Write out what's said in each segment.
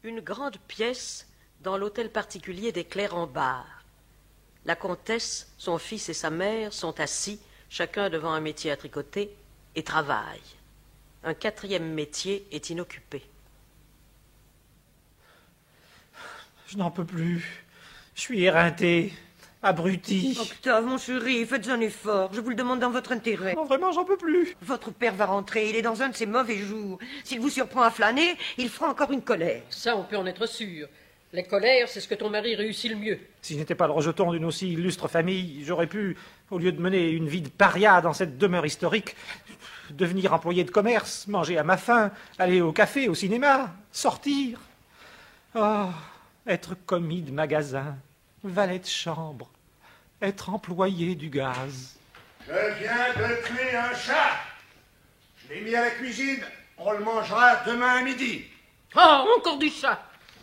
Une grande pièce dans l'hôtel particulier des Clérambard. La comtesse, son fils et sa mère sont assis, chacun devant un métier à tricoter, et travaillent. Un quatrième métier est inoccupé. Je n'en peux plus. Je suis éreinté, abruti. Octave, mon chéri, faites un effort. Je vous le demande dans votre intérêt. Non, vraiment, j'en peux plus. Votre père va rentrer. Il est dans un de ses mauvais jours. S'il vous surprend à flâner, il fera encore une colère. Ça, on peut en être sûr. Les colères, c'est ce que ton mari réussit le mieux. Si je n'étais pas le rejeton d'une aussi illustre famille, j'aurais pu, au lieu de mener une vie de paria dans cette demeure historique, devenir employé de commerce, manger à ma faim, aller au café, au cinéma, sortir. Oh, être commis de magasin, valet de chambre, être employé du gaz. Je viens de tuer un chat. Je l'ai mis à la cuisine. On le mangera demain à midi. Oh, encore du chat.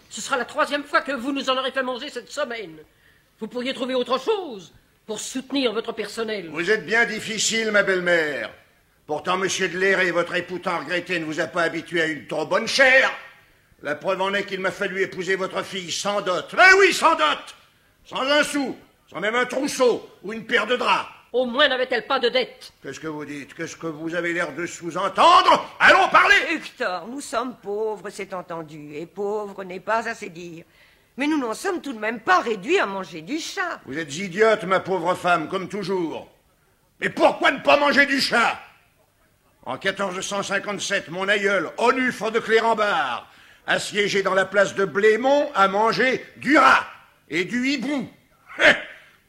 Ce sera la 3e fois que vous nous en aurez fait manger cette semaine. Vous pourriez trouver autre chose pour soutenir votre personnel. Vous êtes bien difficile, ma belle-mère. Pourtant, monsieur de Léré, votre époux tant regretté, ne vous a pas habitué à une trop bonne chair. La preuve en est qu'il m'a fallu épouser votre fille sans dot. Eh oui, sans dot. Sans un sou, sans même un trousseau ou une paire de draps. Au moins n'avait-elle pas de dette. Qu'est-ce que vous dites? Qu'est-ce que vous avez l'air de sous-entendre? Allons parler! Hector, nous sommes pauvres, c'est entendu. Et pauvre n'est pas assez dire. Mais nous n'en sommes tout de même pas réduits à manger du chat. Vous êtes idiote, ma pauvre femme, comme toujours. Mais pourquoi ne pas manger du chat? En 1457, mon aïeul, Onufre de Clérambard, assiégé dans la place de Blémont, a mangé du rat et du hibou.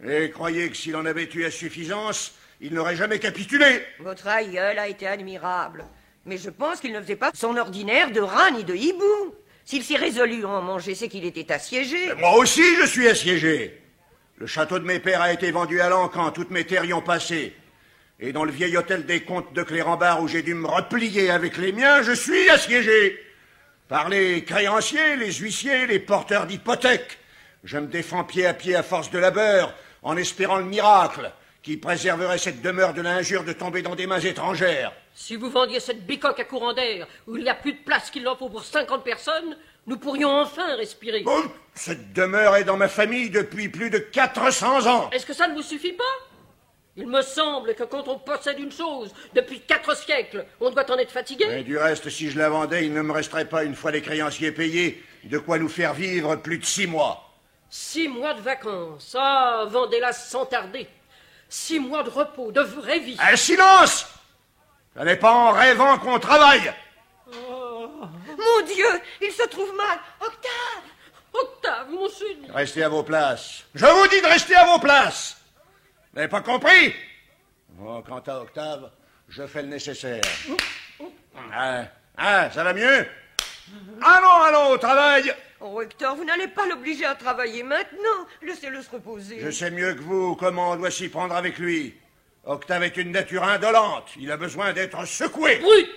Et croyez que s'il en avait eu à suffisance, il n'aurait jamais capitulé. Votre aïeul a été admirable. Mais je pense qu'il ne faisait pas son ordinaire de rat ni de hibou. S'il s'est résolu à en manger, c'est qu'il était assiégé. Et moi aussi, je suis assiégé. Le château de mes pères a été vendu à l'Ancan, toutes mes terres y ont passé. Et dans le vieil hôtel des comtes de Clérambard, où j'ai dû me replier avec les miens, je suis assiégé. Par les créanciers, les huissiers, les porteurs d'hypothèques. Je me défends pied à force de labeur, en espérant le miracle qui préserverait cette demeure de l'injure de tomber dans des mains étrangères. Si vous vendiez cette bicoque à courant d'air, où il n'y a plus de place qu'il en faut pour 50 personnes, nous pourrions enfin respirer. Bon, cette demeure est dans ma famille depuis plus de 400 ans. Est-ce que ça ne vous suffit pas? Il me semble que quand on possède une chose depuis 4 siècles, on doit en être fatigué. Mais du reste, si je la vendais, il ne me resterait pas, une fois les créanciers payés, de quoi nous faire vivre plus de 6 mois. 6 mois de vacances, ah, vendez-la sans tarder. 6 mois de repos, de vraie vie. Un silence! Ce n'est pas en rêvant qu'on travaille. Oh. Mon Dieu, il se trouve mal. Octave! Octave, mon chéri. Restez à vos places. Je vous dis de rester à vos places. Vous n'avez pas compris? Oh, quant à Octave, je fais le nécessaire. Ça va mieux? Allons, au travail. Oh, Hector, vous n'allez pas l'obliger à travailler maintenant. Laissez-le se reposer. Je sais mieux que vous comment on doit s'y prendre avec lui. Octave est une nature indolente. Il a besoin d'être secoué. Brute!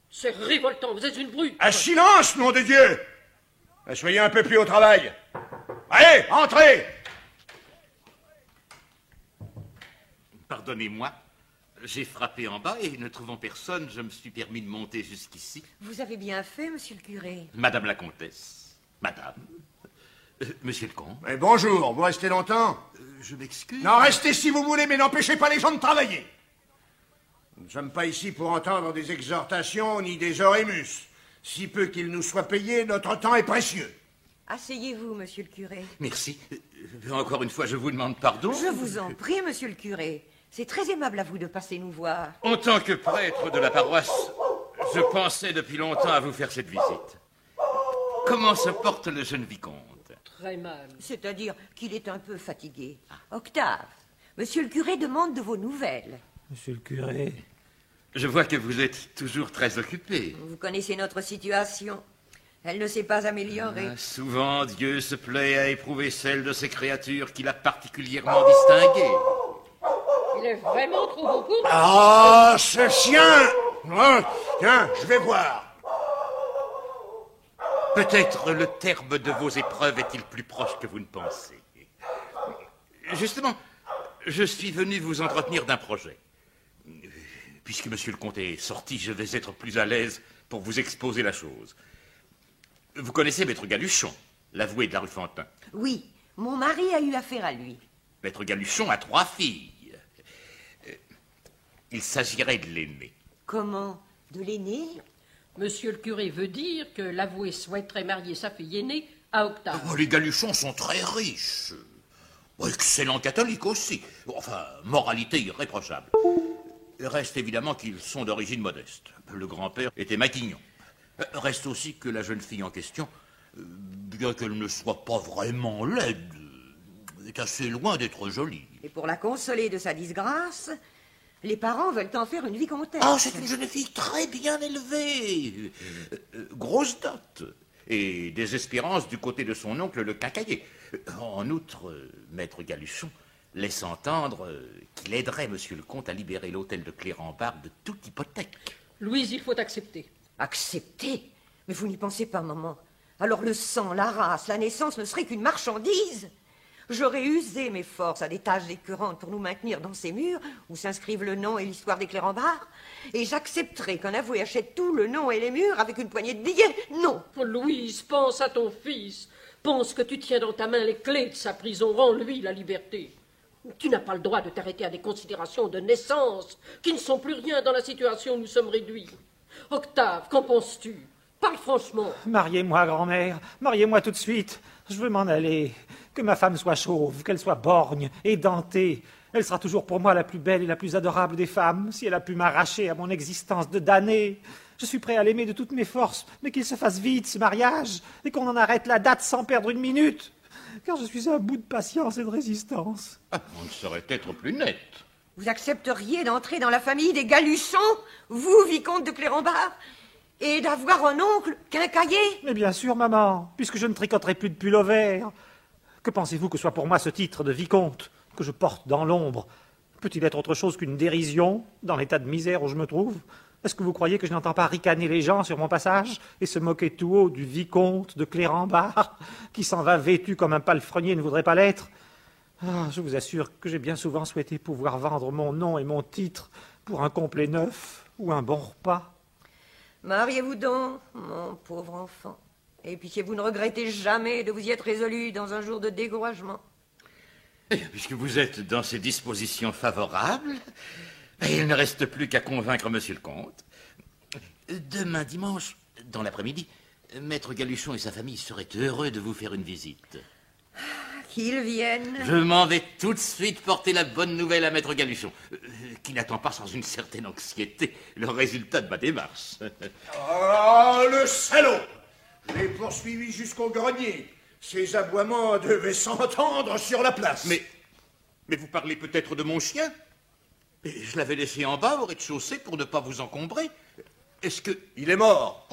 C'est révoltant, vous êtes une brute. Un silence, nom de Dieu! Soyez un peu plus au travail. Allez, entrez! Pardonnez-moi, j'ai frappé en bas et ne trouvant personne, je me suis permis de monter jusqu'ici. Vous avez bien fait, monsieur le curé. Madame la comtesse, madame, monsieur le comte. Mais bonjour, vous restez longtemps? Je m'excuse. Non, restez si vous voulez, mais n'empêchez pas les gens de travailler. Nous ne sommes pas ici pour entendre des exhortations ni des orémus. Si peu qu'il nous soit payé, notre temps est précieux. Asseyez-vous, monsieur le curé. Merci. Encore une fois, je vous demande pardon. Je vous en prie, monsieur le curé. C'est très aimable à vous de passer nous voir. En tant que prêtre de la paroisse, je pensais depuis longtemps à vous faire cette visite. Comment se porte le jeune vicomte? Très mal. C'est-à-dire qu'il est un peu fatigué. Octave, monsieur le curé demande de vos nouvelles. Monsieur le curé... Je vois que vous êtes toujours très occupé. Vous connaissez notre situation. Elle ne s'est pas améliorée. Souvent, Dieu se plaît à éprouver celle de ses créatures qu'il a particulièrement distinguées. Il est vraiment trop beau pour... Ah, ce chien! Tiens, je vais voir. Peut-être le terme de vos épreuves est-il plus proche que vous ne pensez. Justement, je suis venu vous entretenir d'un projet. Puisque monsieur le comte est sorti, je vais être plus à l'aise pour vous exposer la chose. Vous connaissez Maître Galuchon, l'avoué de la rue Fantin? Oui, mon mari a eu affaire à lui. Maître Galuchon a 3 filles. Il s'agirait de l'aînée. Comment? De l'aîné? Monsieur le curé veut dire que l'avoué souhaiterait marier sa fille aînée à Octave. Oh, les Galuchons sont très riches. Excellents catholiques aussi. Enfin, moralité irréprochable. Il reste évidemment qu'ils sont d'origine modeste. Le grand-père était maquignon. Reste aussi que la jeune fille en question, bien qu'elle ne soit pas vraiment laide, est assez loin d'être jolie. Et pour la consoler de sa disgrâce, les parents veulent en faire une vicomtesse. Ah, c'est une jeune fille très bien élevée. Grosse dot. Et des espérances du côté de son oncle le quincaillier. En outre, Maître Galuchon laisse entendre qu'il aiderait monsieur le comte à libérer l'hôtel de Clérambard de toute hypothèque. Louise, il faut accepter. Accepter? Mais vous n'y pensez pas, maman. Alors le sang, la race, la naissance ne seraient qu'une marchandise. J'aurais usé mes forces à des tâches écœurantes pour nous maintenir dans ces murs où s'inscrivent le nom et l'histoire des Clérambard, et j'accepterais qu'un avoué achète tout le nom et les murs avec une poignée de billets. Non. Oh, Louise, pense à ton fils. Pense que tu tiens dans ta main les clés de sa prison. Rends-lui la liberté. Tu n'as pas le droit de t'arrêter à des considérations de naissance qui ne sont plus rien dans la situation où nous sommes réduits. Octave, qu'en penses-tu? Parle franchement. Mariez-moi, grand-mère, mariez-moi tout de suite. Je veux m'en aller. Que ma femme soit chauve, qu'elle soit borgne, édentée. Elle sera toujours pour moi la plus belle et la plus adorable des femmes, si elle a pu m'arracher à mon existence de damné. Je suis prêt à l'aimer de toutes mes forces, mais qu'il se fasse vite, ce mariage, et qu'on en arrête la date sans perdre une minute, car je suis à un bout de patience et de résistance. Ah, on ne saurait être plus net. Vous accepteriez d'entrer dans la famille des Galuchons, vous, vicomte de Clérambard, et d'avoir un oncle quincaillier? Mais bien sûr, maman, puisque je ne tricoterai plus de pull au vert. Que pensez-vous que soit pour moi ce titre de vicomte que je porte dans l'ombre? Peut-il être autre chose qu'une dérision dans l'état de misère où je me trouve? Est-ce que vous croyez que je n'entends pas ricaner les gens sur mon passage et se moquer tout haut du vicomte de Clérambard qui s'en va vêtu comme un palefrenier ne voudrait pas l'être? Ah, je vous assure que j'ai bien souvent souhaité pouvoir vendre mon nom et mon titre pour un complet neuf ou un bon repas. Mariez-vous donc, mon pauvre enfant, et puis vous ne regrettez jamais de vous y être résolu dans un jour de découragement. Puisque vous êtes dans ces dispositions favorables, il ne reste plus qu'à convaincre monsieur le comte. Demain dimanche, dans l'après-midi, Maître Galuchon et sa famille seraient heureux de vous faire une visite. Qu'ils viennent. Je m'en vais tout de suite porter la bonne nouvelle à Maître Galuchon, qui n'attend pas sans une certaine anxiété le résultat de ma démarche. Ah, le salaud! Je l'ai poursuivi jusqu'au grenier. Ses aboiements devaient s'entendre sur la place. Mais vous parlez peut-être de mon chien? Et je l'avais laissé en bas au rez-de-chaussée pour ne pas vous encombrer. Est-ce que... Il est mort.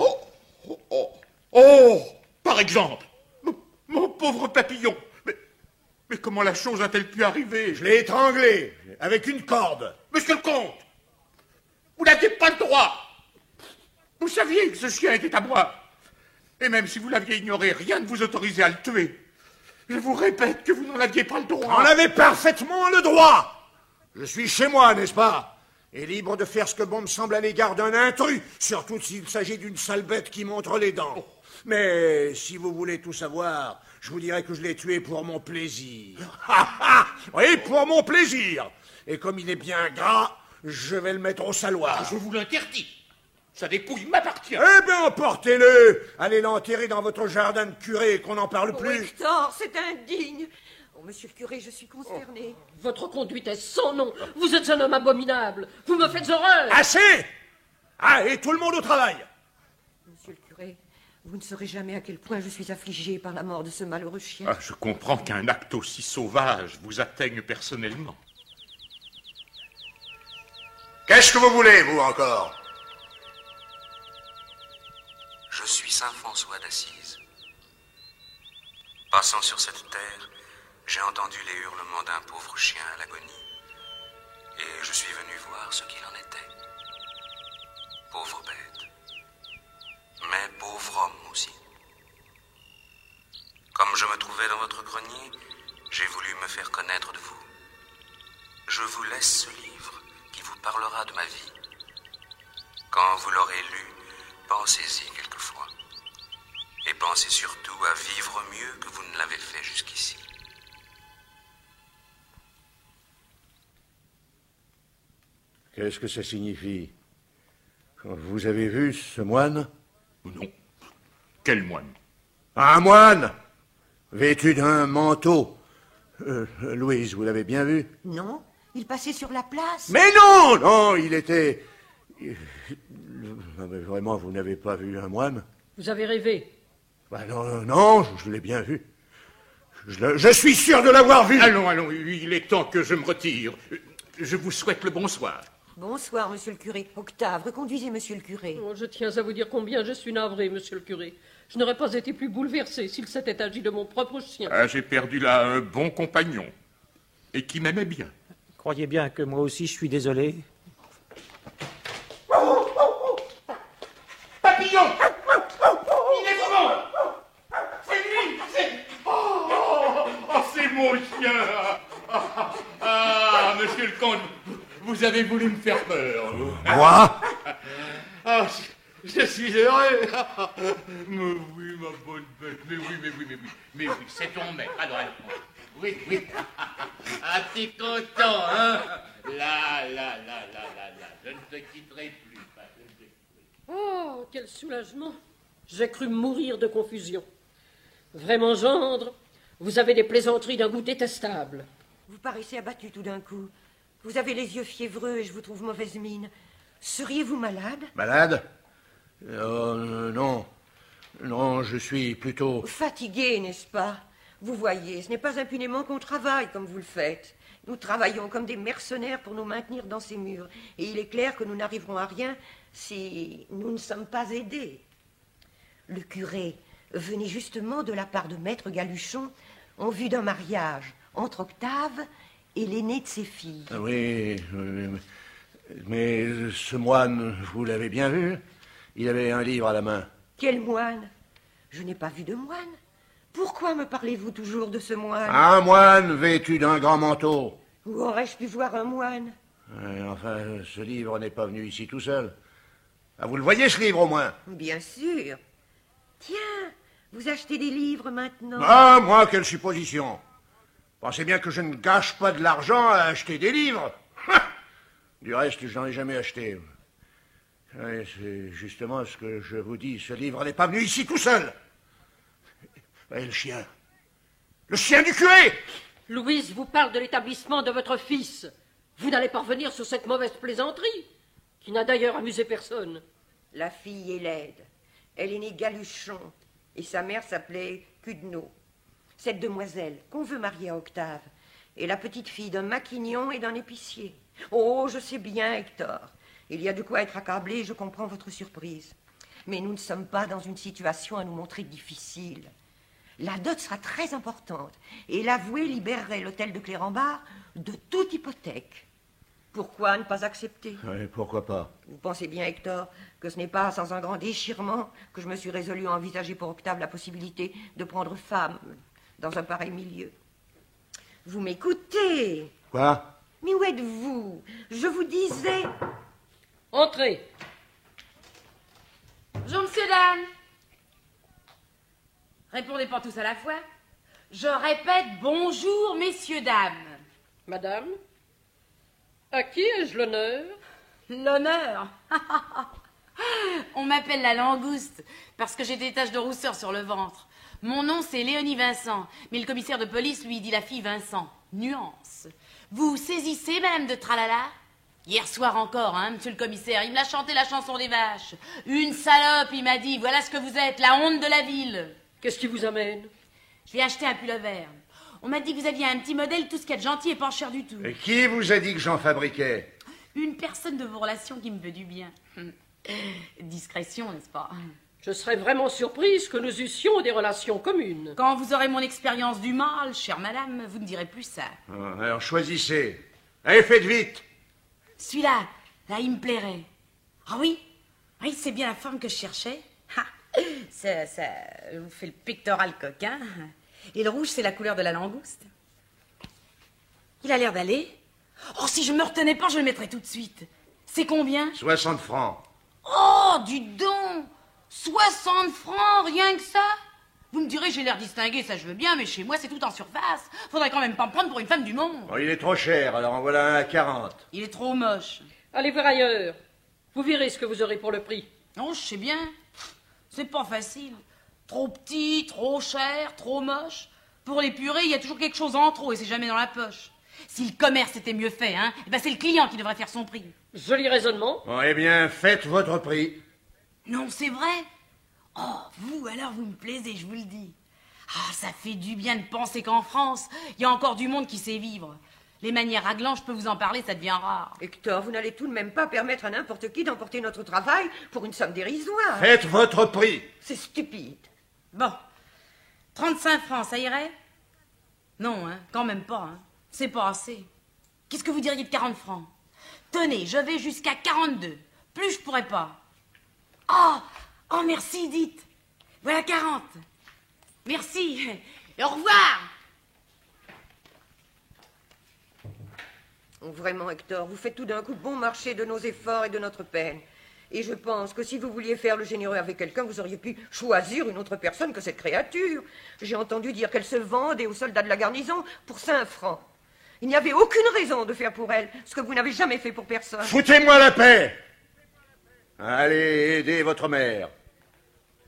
Oh, par exemple, mon pauvre papillon. Mais comment la chose a-t-elle pu arriver? Je l'ai étranglé avec une corde. Monsieur le comte, vous n'aviez pas le droit. Vous saviez que ce chien était à moi. Et même si vous l'aviez ignoré, rien ne vous autorisait à le tuer. Je vous répète que vous n'en aviez pas le droit. On avait parfaitement le droit. Je suis chez moi, n'est-ce pas? Et libre de faire ce que bon me semble à l'égard d'un intrus, surtout s'il s'agit d'une sale bête qui montre les dents. Mais si vous voulez tout savoir, je vous dirai que je l'ai tué pour mon plaisir. Oui, pour mon plaisir. Et comme il est bien gras, je vais le mettre au saloir. Je vous l'interdis. Sa dépouille m'appartient. Eh bien, emportez-le. Allez l'enterrer dans votre jardin de curé, qu'on n'en parle plus. Hector, c'est indigne. Oh, monsieur le curé, je suis consternée. Votre conduite est sans nom. Vous êtes un homme abominable. Vous me faites horreur. Assez! Ah, et tout le monde au travail. Monsieur le curé, vous ne saurez jamais à quel point je suis affligée par la mort de ce malheureux chien. Ah, je comprends qu'un acte aussi sauvage vous atteigne personnellement. Qu'est-ce que vous voulez, vous, encore? Je suis saint François d'Assise. Passant sur cette terre, j'ai entendu les hurlements d'un pauvre chien à l'agonie, et je suis venu voir ce qu'il en était. Pauvre bête, mais pauvre homme aussi. Comme je me trouvais dans votre grenier, j'ai voulu me faire connaître de vous. Je vous laisse ce livre qui vous parlera de ma vie. Quand vous l'aurez lu, pensez-y quelquefois, et pensez commencez surtout à vivre mieux que vous ne l'avez fait jusqu'ici. Qu'est-ce que ça signifie? Vous avez vu ce moine? Non. Quel moine? Un moine, vêtu d'un manteau. Louise, vous l'avez bien vu? Non, il passait sur la place. Mais non, non, il était... Non, mais vraiment, vous n'avez pas vu un moine? Vous avez rêvé. Ben non, non, je l'ai bien vu. Je suis sûr de l'avoir vu. Allons, allons, il est temps que je me retire. Je vous souhaite le bonsoir. Bonsoir, monsieur le curé. Octave, reconduisez monsieur le curé. Oh, je tiens à vous dire combien je suis navré, monsieur le curé. Je n'aurais pas été plus bouleversé s'il s'était agi de mon propre chien. Ah, j'ai perdu là un bon compagnon. Et qui m'aimait bien. Croyez bien que moi aussi je suis désolé. Papillon! Il est vivant! C'est lui! C'est mon chien! Ah, monsieur le comte, vous avez voulu me faire peur. Moi? Ah, je suis heureux. Mais oui, ma bonne bête. Mais oui, c'est ton maître. Alors. Oui. Ah, t'es content, hein? Là. Je ne te quitterai plus. Oh, quel soulagement. J'ai cru mourir de confusion. Vraiment, gendre, vous avez des plaisanteries d'un goût détestable. Vous paraissez abattu tout d'un coup. Vous avez les yeux fiévreux et je vous trouve mauvaise mine. Seriez-vous malade? Malade? Non. Non, je suis plutôt... Fatigué, n'est-ce pas? Vous voyez, ce n'est pas impunément qu'on travaille comme vous le faites. Nous travaillons comme des mercenaires pour nous maintenir dans ces murs. Et il est clair que nous n'arriverons à rien si nous ne sommes pas aidés. Le curé venait justement de la part de maître Galuchon en vue d'un mariage entre Octave et l'aîné de ses filles. Oui, mais ce moine, vous l'avez bien vu? Il avait un livre à la main. Quel moine? Je n'ai pas vu de moine. Pourquoi me parlez-vous toujours de ce moine? Un moine vêtu d'un grand manteau. Où aurais-je pu voir un moine? Enfin, ce livre n'est pas venu ici tout seul. Ah, vous le voyez, ce livre, au moins? Bien sûr. Tiens, vous achetez des livres maintenant? Ah, moi, quelle supposition! Pensez bien que je ne gâche pas de l'argent à acheter des livres. Du reste, je n'en ai jamais acheté. Oui, c'est justement ce que je vous dis. Ce livre n'est pas venu ici tout seul. Et le chien? Le chien du curé! Louise vous parle de l'établissement de votre fils. Vous n'allez pas revenir sur cette mauvaise plaisanterie, qui n'a d'ailleurs amusé personne. La fille est laide. Elle est née Galuchon, et sa mère s'appelait Cudneau. Cette demoiselle qu'on veut marier à Octave est la petite fille d'un maquignon et d'un épicier. Oh, je sais bien, Hector. Il y a de quoi être accablé, je comprends votre surprise. Mais nous ne sommes pas dans une situation à nous montrer difficile. La dot sera très importante, et l'avoué libérerait l'hôtel de Clérambart de toute hypothèque. Pourquoi ne pas accepter? Oui, pourquoi pas? Vous pensez bien, Hector, que ce n'est pas sans un grand déchirement que je me suis résolu à envisager pour Octave la possibilité de prendre femme dans un pareil milieu. Vous m'écoutez? Quoi? Mais où êtes-vous? Je vous disais... Entrez. Bonjour, monsieur, dame. Répondez pas tous à la fois. Je répète, bonjour, messieurs, dames. Madame, à qui ai-je l'honneur? L'honneur. On m'appelle la langouste parce que j'ai des taches de rousseur sur le ventre. Mon nom, c'est Léonie Vincent, mais le commissaire de police lui dit la fille Vincent. Nuance. Vous saisissez, madame de Tralala? Hier soir encore, hein, monsieur le commissaire, il me l'a chanté la chanson des vaches. Une salope, il m'a dit, voilà ce que vous êtes, la honte de la ville. Qu'est-ce qui vous amène? Je lui ai acheté un pullover. On m'a dit que vous aviez un petit modèle, tout ce qu'il y a de gentil et pas cher du tout. Et qui vous a dit que j'en fabriquais? Une personne de vos relations qui me veut du bien. Discrétion, n'est-ce pas? Je serais vraiment surprise que nous eussions des relations communes. Quand vous aurez mon expérience du mal, chère madame, vous ne direz plus ça. Alors choisissez. Allez, faites vite. Celui-là, là, il me plairait. Ah oui? Oui, c'est bien la forme que je cherchais. Ah, ça vous fait le pectoral coquin. Et le rouge, c'est la couleur de la langouste. Il a l'air d'aller. Oh, si je me retenais pas, je le mettrais tout de suite. C'est combien? 60 francs. Oh, du don! 60 francs, rien que ça? Vous me direz, j'ai l'air distingué, ça je veux bien, mais chez moi c'est tout en surface. Faudrait quand même pas me prendre pour une femme du monde. Oh, il est trop cher, alors en voilà un à 40. Il est trop moche. Allez voir ailleurs. Vous verrez ce que vous aurez pour le prix. Non, je sais bien. C'est pas facile. Trop petit, trop cher, trop moche. Pour les purées, il y a toujours quelque chose en trop et c'est jamais dans la poche. Si le commerce était mieux fait, eh ben c'est le client qui devrait faire son prix. Joli raisonnement. Bon, eh bien, faites votre prix. Non, c'est vrai. Oh, vous, alors vous me plaisez, je vous le dis. Ah, ça fait du bien de penser qu'en France, il y a encore du monde qui sait vivre. Les manières à gland, je peux vous en parler, ça devient rare. Hector, vous n'allez tout de même pas permettre à n'importe qui d'emporter notre travail pour une somme dérisoire. Faites votre prix. C'est stupide. Bon, 35 francs, ça irait? Non, quand même pas, C'est pas assez. Qu'est-ce que vous diriez de 40 francs? Tenez, je vais jusqu'à 42. Plus je pourrais pas. Oh, merci, dites. Voilà 40. Merci. Et au revoir. Oh, vraiment, Hector, vous faites tout d'un coup bon marché de nos efforts et de notre peine. Et je pense que si vous vouliez faire le généreux avec quelqu'un, vous auriez pu choisir une autre personne que cette créature. J'ai entendu dire qu'elle se vendait aux soldats de la garnison pour 5 francs. Il n'y avait aucune raison de faire pour elle ce que vous n'avez jamais fait pour personne. Foutez-moi la paix. Allez aider votre mère.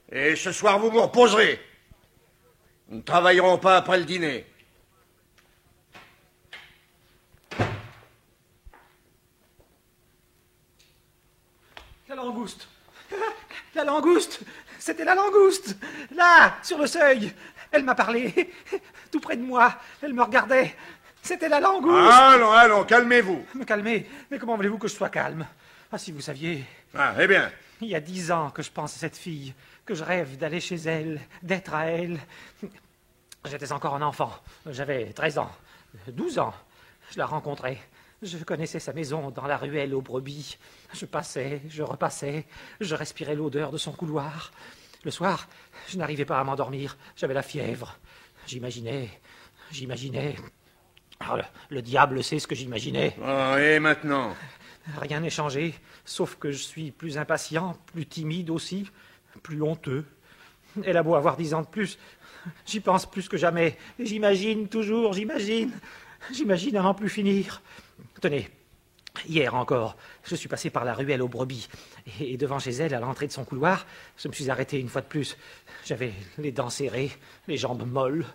Et ce soir, vous vous reposerez. Nous ne travaillerons pas après le dîner. La langouste. La langouste. C'était la langouste. Là, sur le seuil. Elle m'a parlé. Tout près de moi. Elle me regardait. C'était la langouste. Allons, allons, calmez-vous. Me calmer? Mais comment voulez-vous que je sois calme? Ah, si vous saviez. Ah, eh bien. Il y a 10 ans que je pense à cette fille, que je rêve d'aller chez elle, d'être à elle. J'étais encore un enfant. J'avais 13 ans, 12 ans. Je la rencontrais. Je connaissais sa maison dans la ruelle aux brebis. Je passais, je repassais, je respirais l'odeur de son couloir. Le soir, je n'arrivais pas à m'endormir. J'avais la fièvre. J'imaginais. Alors, le diable sait ce que j'imaginais. Oh, et maintenant? Rien n'est changé, sauf que je suis plus impatient, plus timide aussi, plus honteux. Elle a beau avoir 10 ans de plus, j'y pense plus que jamais. J'imagine toujours, j'imagine à n'en plus finir. Tenez, hier encore, je suis passé par la ruelle aux brebis, et devant chez elle, à l'entrée de son couloir, je me suis arrêté une fois de plus. J'avais les dents serrées, les jambes molles,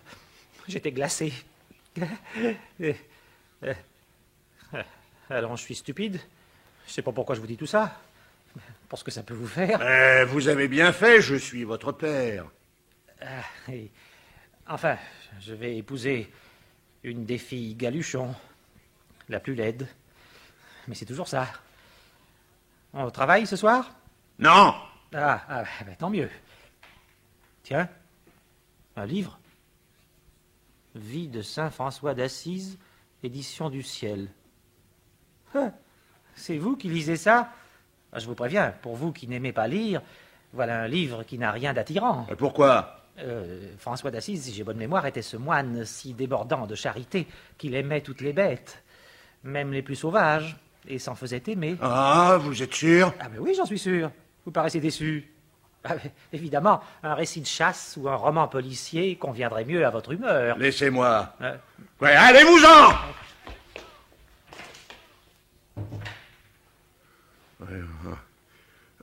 j'étais glacé. Alors, je suis stupide. Je ne sais pas pourquoi je vous dis tout ça. Pour ce que ça peut vous faire. Vous avez bien fait, je suis votre père. Enfin, je vais épouser une des filles Galuchon, la plus laide. Mais c'est toujours ça. On travaille ce soir? Non. Ben, tant mieux. Tiens, un livre. Vie de saint François d'Assise, édition du Ciel. C'est vous qui lisez ça? Je vous préviens, pour vous qui n'aimez pas lire, voilà un livre qui n'a rien d'attirant. Pourquoi? François d'Assise, si j'ai bonne mémoire, était ce moine si débordant de charité qu'il aimait toutes les bêtes, même les plus sauvages, et s'en faisait aimer. Ah, vous êtes sûr? Ah, mais oui, j'en suis sûr. Vous paraissez déçu. Ah, évidemment, un récit de chasse ou un roman policier conviendrait mieux à votre humeur. Laissez-moi. Ouais, allez-vous-en!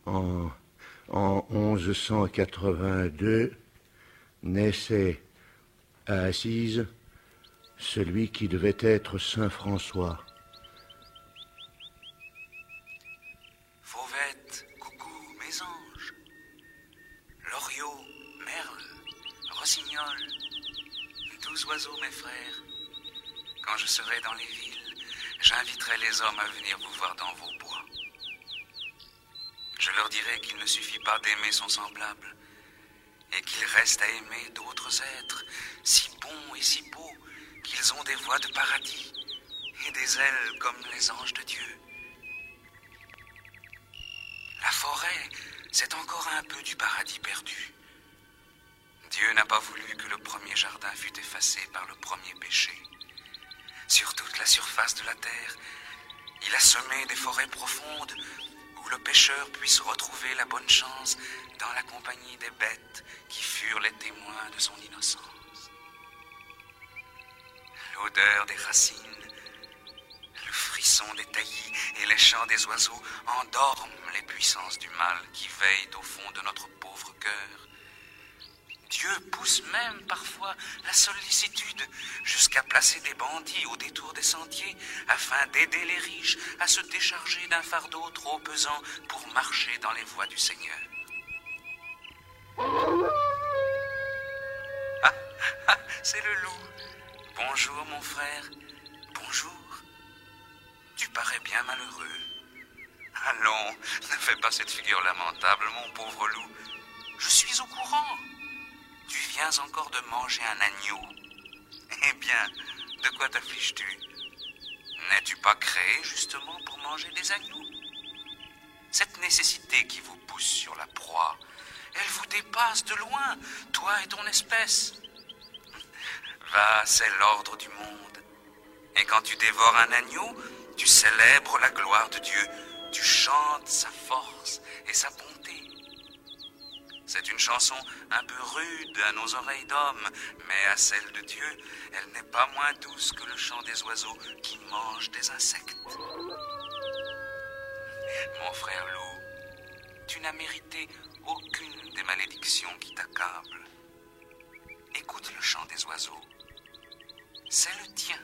En 1182, naissait à Assise celui qui devait être Saint François. Fauvette, coucou, mes anges. Loriot, merle, rossignol, 12 oiseaux, mes frères. Quand je serai dans les villes, j'inviterai les hommes à venir vous voir dans vos bois. Je leur dirai qu'il ne suffit pas d'aimer son semblable, et qu'il reste à aimer d'autres êtres, si bons et si beaux, qu'ils ont des voix de paradis, et des ailes comme les anges de Dieu. La forêt, c'est encore un peu du paradis perdu. Dieu n'a pas voulu que le premier jardin fût effacé par le premier péché. Sur toute la surface de la terre, il a semé des forêts profondes où le pêcheur puisse retrouver la bonne chance dans la compagnie des bêtes qui furent les témoins de son innocence. L'odeur des racines, le frisson des taillis et les chants des oiseaux endorment les puissances du mal qui veillent au fond de notre pauvre cœur. Dieu pousse même parfois la sollicitude jusqu'à placer des bandits au détour des sentiers afin d'aider les riches à se décharger d'un fardeau trop pesant pour marcher dans les voies du Seigneur. Ah, c'est le loup. Bonjour mon frère, bonjour. Tu parais bien malheureux. Allons, ne fais pas cette figure lamentable, mon pauvre loup. Je suis au courant. Tu viens encore de manger un agneau. Eh bien, de quoi t'affliges-tu? N'es-tu pas créé justement pour manger des agneaux? Cette nécessité qui vous pousse sur la proie, elle vous dépasse de loin, toi et ton espèce. Va, c'est l'ordre du monde. Et quand tu dévores un agneau, tu célèbres la gloire de Dieu. Tu chantes sa force et sa bonté. C'est une chanson un peu rude à nos oreilles d'hommes, mais à celle de Dieu, elle n'est pas moins douce que le chant des oiseaux qui mangent des insectes. Mon frère loup, tu n'as mérité aucune des malédictions qui t'accablent. Écoute le chant des oiseaux. C'est le tien.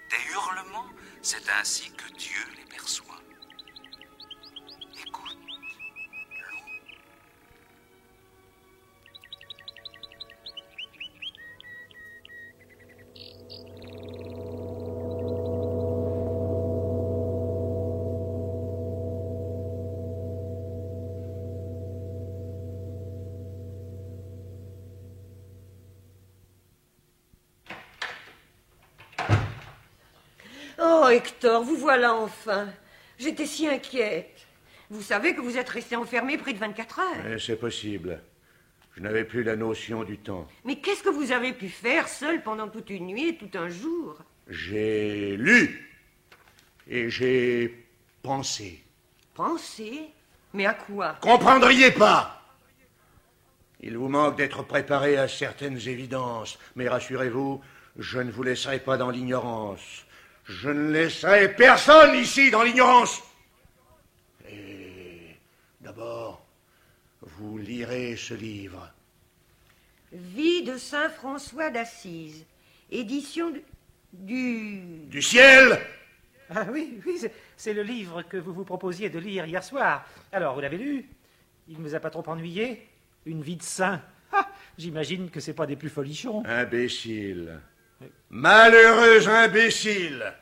Tes hurlements, c'est ainsi que Dieu les perçoit. Écoute, loup. Oh, Hector, vous voilà enfin. J'étais si inquiète. Vous savez que vous êtes resté enfermé près de 24 heures. C'est possible. Je n'avais plus la notion du temps. Mais qu'est-ce que vous avez pu faire seul pendant toute une nuit et tout un jour? J'ai lu et j'ai pensé. Pensé? Mais à quoi? Comprendriez pas! Il vous manque d'être préparé à certaines évidences, mais rassurez-vous, je ne vous laisserai pas dans l'ignorance. Je ne laisserai personne ici dans l'ignorance. Et d'abord, vous lirez ce livre. Vie de Saint François d'Assise, édition du ciel. Ah oui, c'est le livre que vous vous proposiez de lire hier soir. Alors, vous l'avez lu? Il ne vous a pas trop ennuyé? Une vie de saint? Ah, j'imagine que c'est pas des plus folichons. Imbécile. Malheureux imbécile.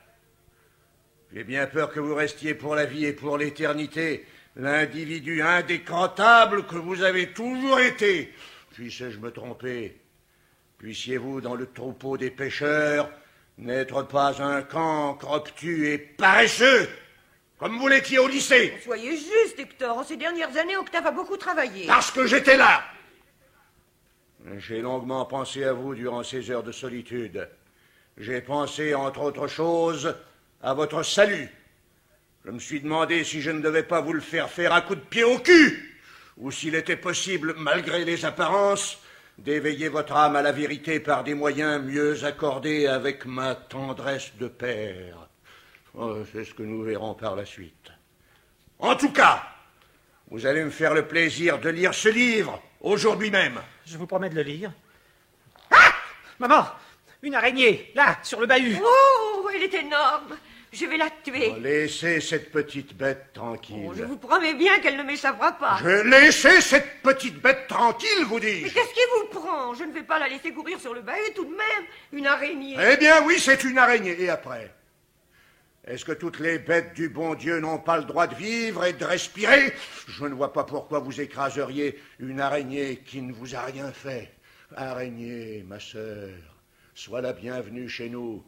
J'ai bien peur que vous restiez pour la vie et pour l'éternité l'individu indécrottable que vous avez toujours été. Puissais-je me tromper? Puissiez-vous, dans le troupeau des pêcheurs, n'être pas un cancre obtus et paresseux, comme vous l'étiez au lycée? Soyez juste, Hector. En ces dernières années, Octave a beaucoup travaillé. Parce que j'étais là. J'ai longuement pensé à vous durant ces heures de solitude. J'ai pensé, entre autres choses, à votre salut. Je me suis demandé si je ne devais pas vous le faire faire un coup de pied au cul, ou s'il était possible, malgré les apparences, d'éveiller votre âme à la vérité par des moyens mieux accordés avec ma tendresse de père. Oh, c'est ce que nous verrons par la suite. En tout cas, vous allez me faire le plaisir de lire ce livre, aujourd'hui même. Je vous promets de le lire. Ah! Maman! Une araignée, là, sur le bahut. Oh, elle est énorme. Je vais la tuer. Oh, laissez cette petite bête tranquille. Oh, je vous promets bien qu'elle ne m'échappera pas. Laissez cette petite bête tranquille, vous dis-je. Mais qu'est-ce qui vous prend? Je ne vais pas la laisser courir sur le bahut tout de même. Une araignée. Eh bien oui, c'est une araignée. Et après? Est-ce que toutes les bêtes du bon Dieu n'ont pas le droit de vivre et de respirer? Je ne vois pas pourquoi vous écraseriez une araignée qui ne vous a rien fait. Araignée, ma sœur, sois la bienvenue chez nous.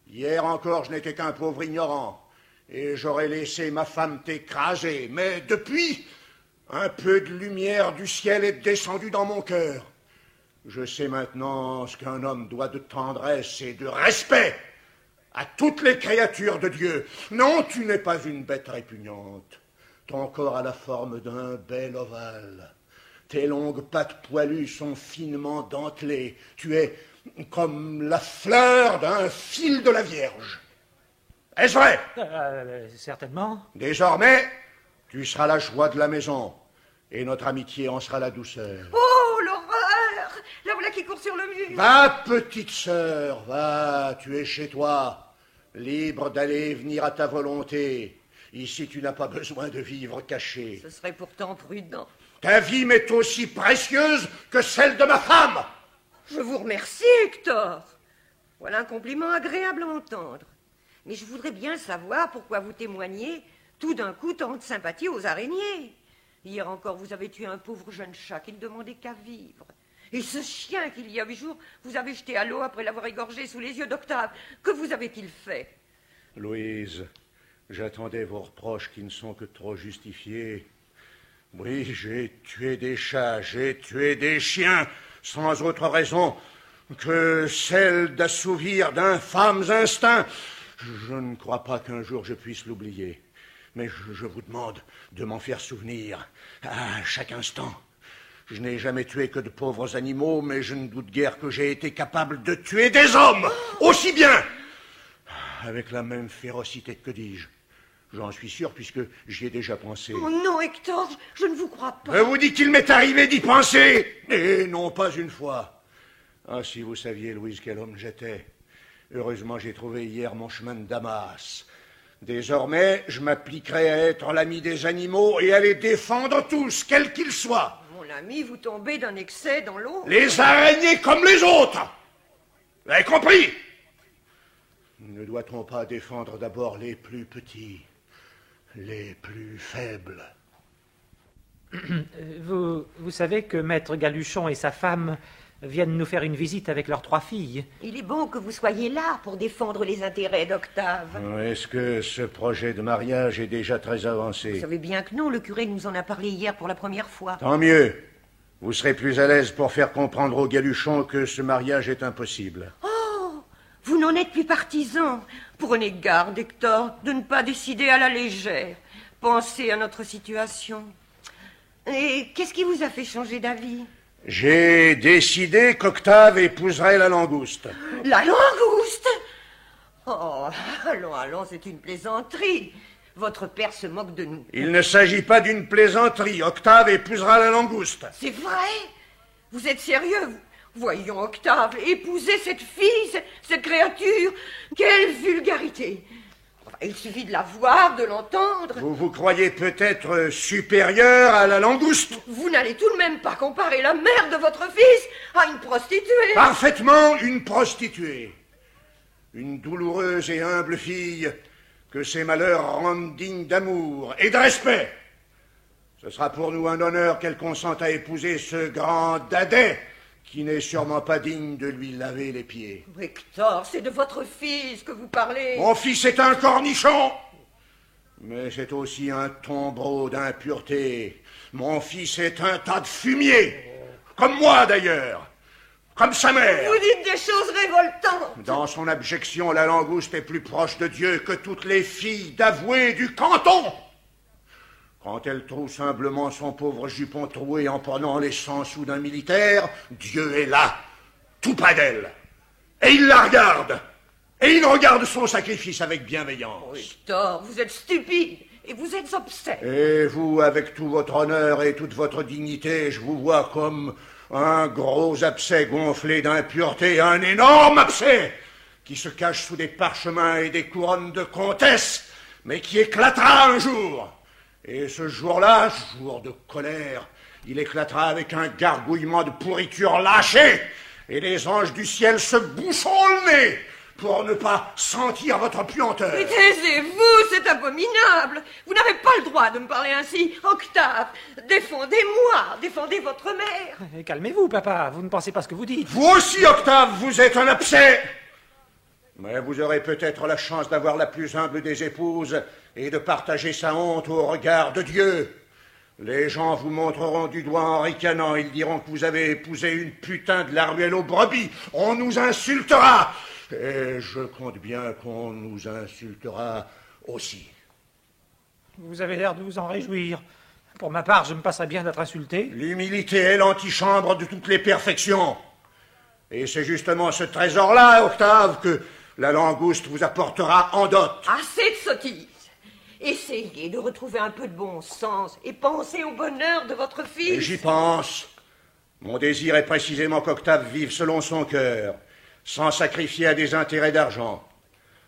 Hier encore, je n'étais qu'un pauvre ignorant, et j'aurais laissé ma femme t'écraser. Mais depuis, un peu de lumière du ciel est descendue dans mon cœur. Je sais maintenant ce qu'un homme doit de tendresse et de respect à toutes les créatures de Dieu. Non, tu n'es pas une bête répugnante. Ton corps a la forme d'un bel ovale. Tes longues pattes poilues sont finement dentelées. Tu es comme la fleur d'un fil de la Vierge. Est-ce vrai? Certainement. Désormais, tu seras la joie de la maison, et notre amitié en sera la douceur. Oh, l'horreur! La voilà qui court sur le mur. Va, petite sœur, va, tu es chez toi, libre d'aller et venir à ta volonté. Ici, tu n'as pas besoin de vivre caché. Ce serait pourtant prudent. Ta vie m'est aussi précieuse que celle de ma femme. Je vous remercie, Hector. Voilà un compliment agréable à entendre. Mais je voudrais bien savoir pourquoi vous témoignez tout d'un coup tant de sympathie aux araignées. Hier encore, vous avez tué un pauvre jeune chat qui ne demandait qu'à vivre. Et ce chien qu'il y a 8 jours, vous avez jeté à l'eau après l'avoir égorgé sous les yeux d'Octave. Que vous avait-il fait? Louise, j'attendais vos reproches qui ne sont que trop justifiés. Oui, j'ai tué des chats, j'ai tué des chiens, sans autre raison que celle d'assouvir d'infâmes instincts. Je ne crois pas qu'un jour je puisse l'oublier, mais je vous demande de m'en faire souvenir à chaque instant. Je n'ai jamais tué que de pauvres animaux, mais je ne doute guère que j'ai été capable de tuer des hommes, aussi bien, avec la même férocité que dis-je. J'en suis sûr, puisque j'y ai déjà pensé. Oh non, Hector, je ne vous crois pas. Je vous dis qu'il m'est arrivé d'y penser, et non pas une fois. Ah, si vous saviez, Louise, quel homme j'étais. Heureusement, j'ai trouvé hier mon chemin de Damas. Désormais, je m'appliquerai à être l'ami des animaux et à les défendre tous, quels qu'ils soient. Mon ami, vous tombez d'un excès dans l'eau. Les araignées comme les autres. Vous avez compris? Ne doit-on pas défendre d'abord les plus petits, les plus faibles? Vous savez que Maître Galuchon et sa femme viennent nous faire une visite avec leurs 3 filles. Il est bon que vous soyez là pour défendre les intérêts d'Octave. Est-ce que ce projet de mariage est déjà très avancé? Vous savez bien que non, le curé nous en a parlé hier pour la première fois. Tant mieux. Vous serez plus à l'aise pour faire comprendre aux Galuchons que ce mariage est impossible. Oh, vous n'en êtes plus partisan. Prenez garde, Hector, de ne pas décider à la légère. Pensez à notre situation. Et qu'est-ce qui vous a fait changer d'avis? J'ai décidé qu'Octave épouserait la langouste. La langouste? Oh, allons, c'est une plaisanterie. Votre père se moque de nous. Il ne s'agit pas d'une plaisanterie. Octave épousera la langouste. C'est vrai? Vous êtes sérieux? Voyons, Octave, épouser cette fille, cette créature. Quelle vulgarité! Il suffit de la voir, de l'entendre. Vous croyez peut-être supérieur à la langouste? Vous n'allez tout de même pas comparer la mère de votre fils à une prostituée. Parfaitement une prostituée. Une douloureuse et humble fille que ses malheurs rendent digne d'amour et de respect. Ce sera pour nous un honneur qu'elle consente à épouser ce grand dadais qui n'est sûrement pas digne de lui laver les pieds. Hector, c'est de votre fils que vous parlez. Mon fils est un cornichon, mais c'est aussi un tombereau d'impureté. Mon fils est un tas de fumier, comme moi d'ailleurs, comme sa mère. Vous dites des choses révoltantes. Dans son abjection, la langouste est plus proche de Dieu que toutes les filles d'avoué du canton. Quand elle trousse humblement son pauvre jupon troué en prenant les 100 sous d'un militaire, Dieu est là, tout près d'elle. Et il la regarde. Et il regarde son sacrifice avec bienveillance. Oh, Hector, vous êtes stupide et vous êtes obscène. Et vous, avec tout votre honneur et toute votre dignité, je vous vois comme un gros abcès gonflé d'impureté, un énorme abcès qui se cache sous des parchemins et des couronnes de comtesse, mais qui éclatera un jour. Et ce jour-là, jour de colère, il éclatera avec un gargouillement de pourriture lâchée, et les anges du ciel se boucheront le nez pour ne pas sentir votre puanteur. Mais taisez-vous, c'est abominable. Vous n'avez pas le droit de me parler ainsi. Octave, défendez-moi, défendez votre mère. Calmez-vous, papa, vous ne pensez pas ce que vous dites. Vous aussi, Octave, vous êtes un abcès. Mais vous aurez peut-être la chance d'avoir la plus humble des épouses et de partager sa honte au regard de Dieu. Les gens vous montreront du doigt en ricanant. Ils diront que vous avez épousé une putain de la ruelle aux brebis. On nous insultera. Et je compte bien qu'on nous insultera aussi. Vous avez l'air de vous en réjouir. Pour ma part, je me passerais bien d'être insulté. L'humilité est l'antichambre de toutes les perfections. Et c'est justement ce trésor-là, Octave, que la langouste vous apportera en dot. Assez de sottises. Essayez de retrouver un peu de bon sens et pensez au bonheur de votre fils. Et j'y pense. Mon désir est précisément qu'Octave vive selon son cœur, sans sacrifier à des intérêts d'argent.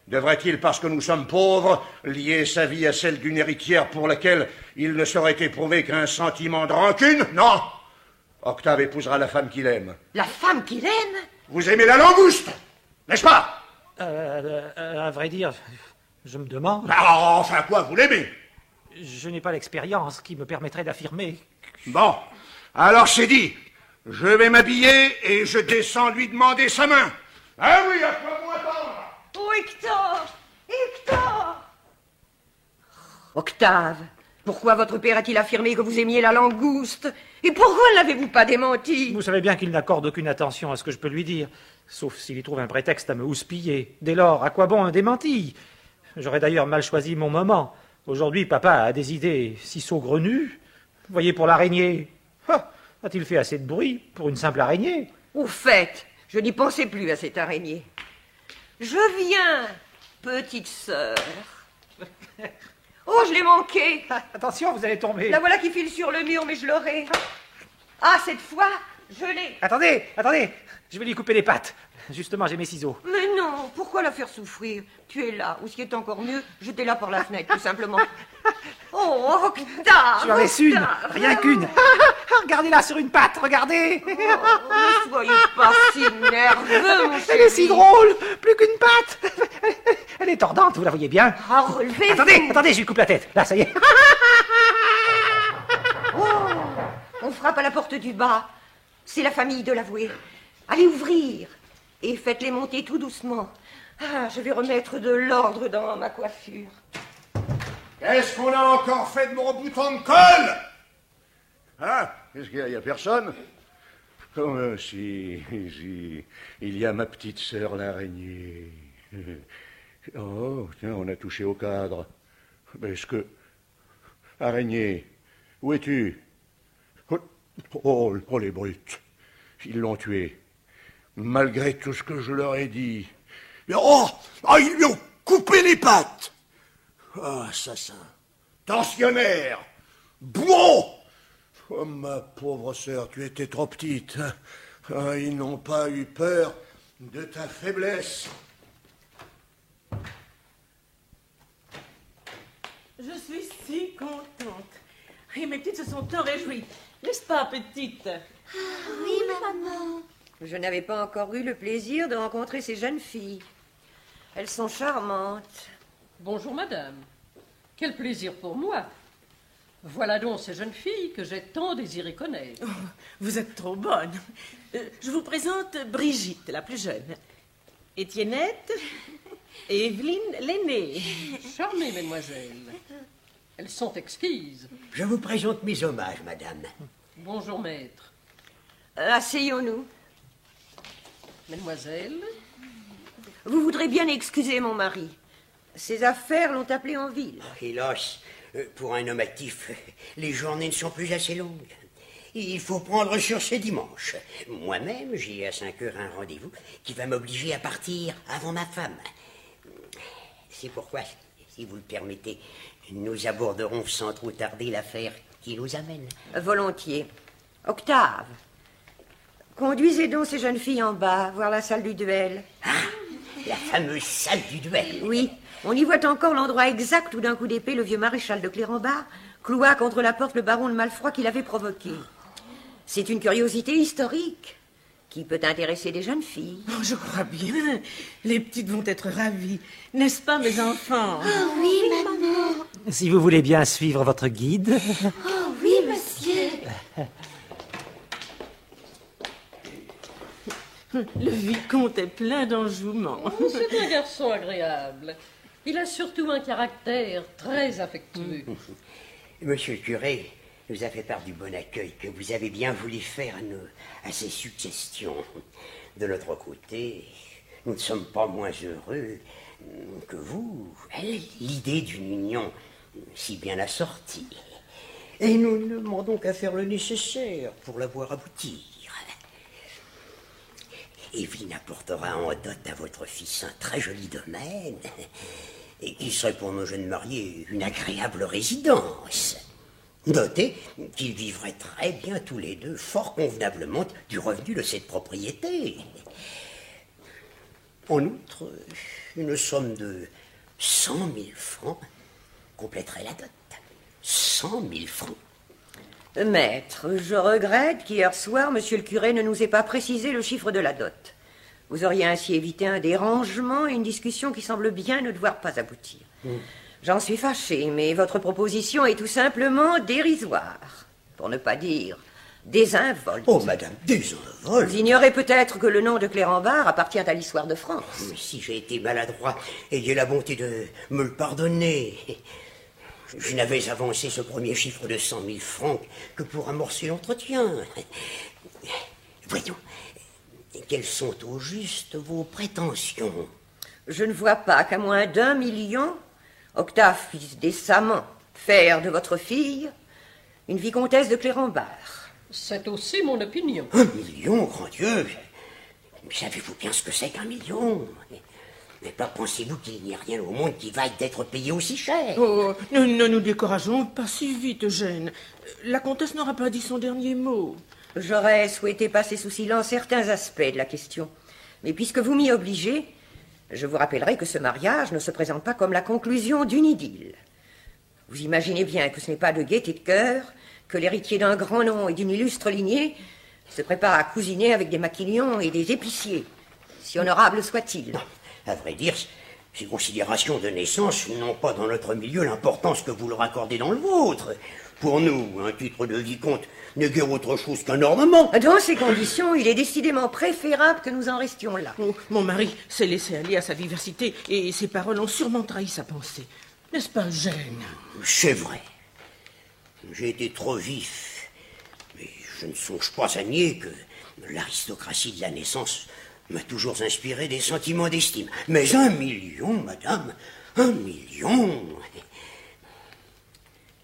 Devrait-il, parce que nous sommes pauvres, lier sa vie à celle d'une héritière pour laquelle il ne saurait éprouver qu'un sentiment de rancune? Non! Octave épousera la femme qu'il aime. La femme qu'il aime? Vous aimez la langouste, n'est-ce pas? À vrai dire, je me demande... Ah, enfin quoi, vous l'aimez? Je n'ai pas l'expérience qui me permettrait d'affirmer. Bon, alors c'est dit. Je vais m'habiller et je descends lui demander sa main. Ah oui, à quoi vous attendre? Oh, Hector! Hector! Octave, pourquoi votre père a-t-il affirmé que vous aimiez la langouste? Et pourquoi ne l'avez-vous pas démenti? Vous savez bien qu'il n'accorde aucune attention à ce que je peux lui dire, sauf s'il y trouve un prétexte à me houspiller. Dès lors, à quoi bon un démenti? J'aurais d'ailleurs mal choisi mon moment. Aujourd'hui, papa a des idées si saugrenues. Voyez pour l'araignée. Ah, a-t-il fait assez de bruit pour une simple araignée? Au fait, je n'y pensais plus à cette araignée. Je viens, petite sœur. Oh, je l'ai manqué. Attention, vous allez tomber. La voilà qui file sur le mur, mais je l'aurai. Ah, cette fois, je l'ai. Attendez, je vais lui couper les pattes. Justement, j'ai mes ciseaux. Mais non, pourquoi la faire souffrir? Tu es là, ou ce qui est encore mieux, jetez-la par la fenêtre, tout simplement. Oh, Octave! Tu en laisses une, rien qu'une. Regardez-la sur une patte, regardez. Oh, ne soyez pas si nerveux, mon chéri. Elle est si drôle, plus qu'une patte. Elle est tordante, vous la voyez bien. Ah, relevez-vous. Attendez, je lui coupe la tête. Là, ça y est. Oh, on frappe à la porte du bas. C'est la famille de l'avoué. Allez ouvrir. Et faites-les monter tout doucement. Ah, je vais remettre de l'ordre dans ma coiffure. Qu'est-ce qu'on a encore fait de mon bouton de colle? Ah, qu'est-ce qu'il y a? Il n'y a personne? Comme si il y a ma petite sœur l'araignée. Oh, tiens, on a touché au cadre. Mais est-ce que... Araignée, où es-tu? Oh, les brutes. Ils l'ont tué. Malgré tout ce que je leur ai dit. Mais ils lui ont coupé les pattes. Ah, assassin, tensionnaire, bon. Oh, ma pauvre sœur, tu étais trop petite. Ah, ils n'ont pas eu peur de ta faiblesse. Je suis si contente. Et mes petites se sont tant réjouies. N'est-ce pas, petite? Oui, maman. Je n'avais pas encore eu le plaisir de rencontrer ces jeunes filles. Elles sont charmantes. Bonjour, madame. Quel plaisir pour moi. Voilà donc ces jeunes filles que j'ai tant désiré connaître. Oh, vous êtes trop bonne. Je vous présente Brigitte, la plus jeune. Étiennette et Evelyne, l'aînée. Charmées, mesdemoiselles. Elles sont exquises. Je vous présente mes hommages, madame. Bonjour, maître. Asseyons-nous. Mesdemoiselles, vous voudrez bien excuser mon mari. Ses affaires l'ont appelé en ville. Hélas, pour un homme actif, les journées ne sont plus assez longues. Il faut prendre sur ses dimanches. Moi-même, j'ai à 5 heures un rendez-vous qui va m'obliger à partir avant ma femme. C'est pourquoi, si vous le permettez, nous aborderons sans trop tarder l'affaire qui nous amène. Volontiers. Octave, conduisez donc ces jeunes filles en bas, voir la salle du duel. Ah, la fameuse salle du duel. Oui, on y voit encore l'endroit exact où d'un coup d'épée le vieux maréchal de Clérambert cloua contre la porte le baron de Malfroid qui l'avait provoqué. C'est une curiosité historique qui peut intéresser des jeunes filles. Oh, je crois bien. Les petites vont être ravies. N'est-ce pas, mes enfants? Oh oui, maman. Si vous voulez bien suivre votre guide. Oh oui, monsieur. Le vicomte est plein d'enjouement. c'est un garçon agréable. Il a surtout un caractère très affectueux. Monsieur le curé nous a fait part du bon accueil que vous avez bien voulu faire à ses suggestions. De notre côté, nous ne sommes pas moins heureux que vous. L'idée d'une union si bien assortie. Et nous ne demandons qu'à faire le nécessaire pour la voir aboutir. Evelyne apportera en dot à votre fils un très joli domaine, et qui serait pour nos jeunes mariés une agréable résidence. Notez qu'ils vivraient très bien tous les deux, fort convenablement, du revenu de cette propriété. En outre, une somme de 100 000 francs compléterait la dot. 100 000 francs. Maître, je regrette qu'hier soir, monsieur le curé ne nous ait pas précisé le chiffre de la dot. Vous auriez ainsi évité un dérangement et une discussion qui semble bien ne devoir pas aboutir. J'en suis fâchée, mais votre proposition est tout simplement dérisoire, pour ne pas dire désinvolte. Oh, madame, désinvolte. Vous ignorez peut-être que le nom de Clérambert appartient à l'histoire de France. Mais si j'ai été maladroit, ayez la bonté de me le pardonner. Je n'avais avancé ce premier chiffre de 100 000 francs que pour amorcer l'entretien. Voyons, quelles sont au juste vos prétentions? Je ne vois pas qu'à moins d'1 million, Octave puisse décemment faire de votre fille une vicomtesse de Clérambert. C'est aussi mon opinion. 1 million, grand Dieu! Mais savez-vous bien ce que c'est qu'1 million? Mais pas pensez-vous qu'il n'y a rien au monde qui vaille d'être payé aussi cher? Oh, ne nous décourageons pas si vite, Eugène. La comtesse n'aura pas dit son dernier mot. J'aurais souhaité passer sous silence certains aspects de la question. Mais puisque vous m'y obligez, je vous rappellerai que ce mariage ne se présente pas comme la conclusion d'une idylle. Vous imaginez bien que ce n'est pas de gaieté de cœur que l'héritier d'un grand nom et d'une illustre lignée se prépare à cousiner avec des maquignons et des épiciers, si honorables soient-ils. Non, à vrai dire, ces considérations de naissance n'ont pas dans notre milieu l'importance que vous leur accordez dans le vôtre. Pour nous, un titre de vicomte n'est guère autre chose qu'un ornement. Dans ces conditions, il est décidément préférable que nous en restions là. Oh, mon mari s'est laissé aller à sa vivacité et ses paroles ont sûrement trahi sa pensée. N'est-ce pas, Eugène? C'est vrai. J'ai été trop vif. Mais je ne songe pas à nier que l'aristocratie de la naissance m'a toujours inspiré des sentiments d'estime. Mais 1 million, madame, 1 million.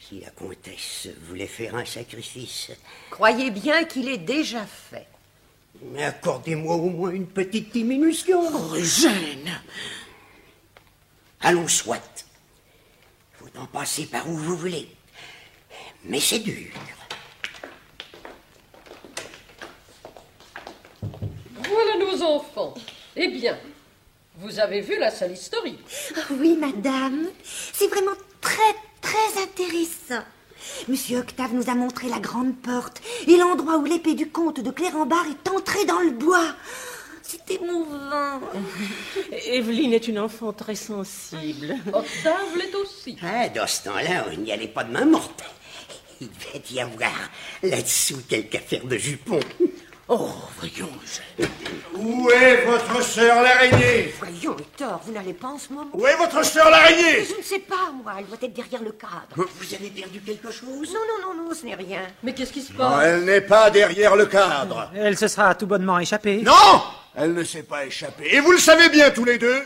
Si la comtesse voulait faire un sacrifice... Croyez bien qu'il est déjà fait. Mais accordez-moi au moins une petite diminution. Oh, Eugène! Allons, soit. Faut en passer par où vous voulez. Mais c'est dur. Voilà nos enfants. Eh bien, vous avez vu la salle historique? Oui, madame. C'est vraiment très, très intéressant. Monsieur Octave nous a montré la grande porte et l'endroit où l'épée du comte de Clérambert est entrée dans le bois. C'est émouvant. Evelyne est une enfant très sensible. Octave l'est aussi. Ah, dans ce temps-là, on n'y allait pas de main morte. Il devait y avoir là-dessous quelque affaire de jupon. Oh, voyons, Où est votre sœur l'araignée? Voyons, Hector, vous n'allez pas en ce moment? Où est votre sœur l'araignée? Je ne sais pas, moi. Elle doit être derrière le cadre. Vous avez perdu quelque chose? Non, ce n'est rien. Mais qu'est-ce qui se Non, passe? elle n'est pas derrière le cadre. Elle se sera tout bonnement échappée. Non! Elle ne s'est pas échappée. Et vous le savez bien tous les deux,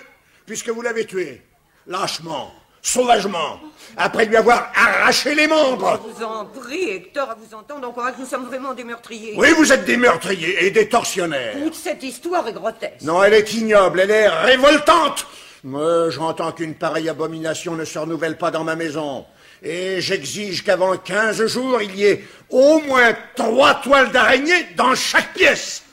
puisque vous l'avez tuée. Lâchement, sauvagement, après lui avoir arraché les membres. Je vous en prie, Hector, à vous entendre, on croira que nous sommes vraiment des meurtriers. Oui, vous êtes des meurtriers et des tortionnaires. Mais que cette histoire est grotesque. Non, elle est ignoble, elle est révoltante. Mais j'entends qu'une pareille abomination ne se renouvelle pas dans ma maison. Et j'exige qu'avant 15 jours, il y ait au moins 3 toiles d'araignée dans chaque pièce.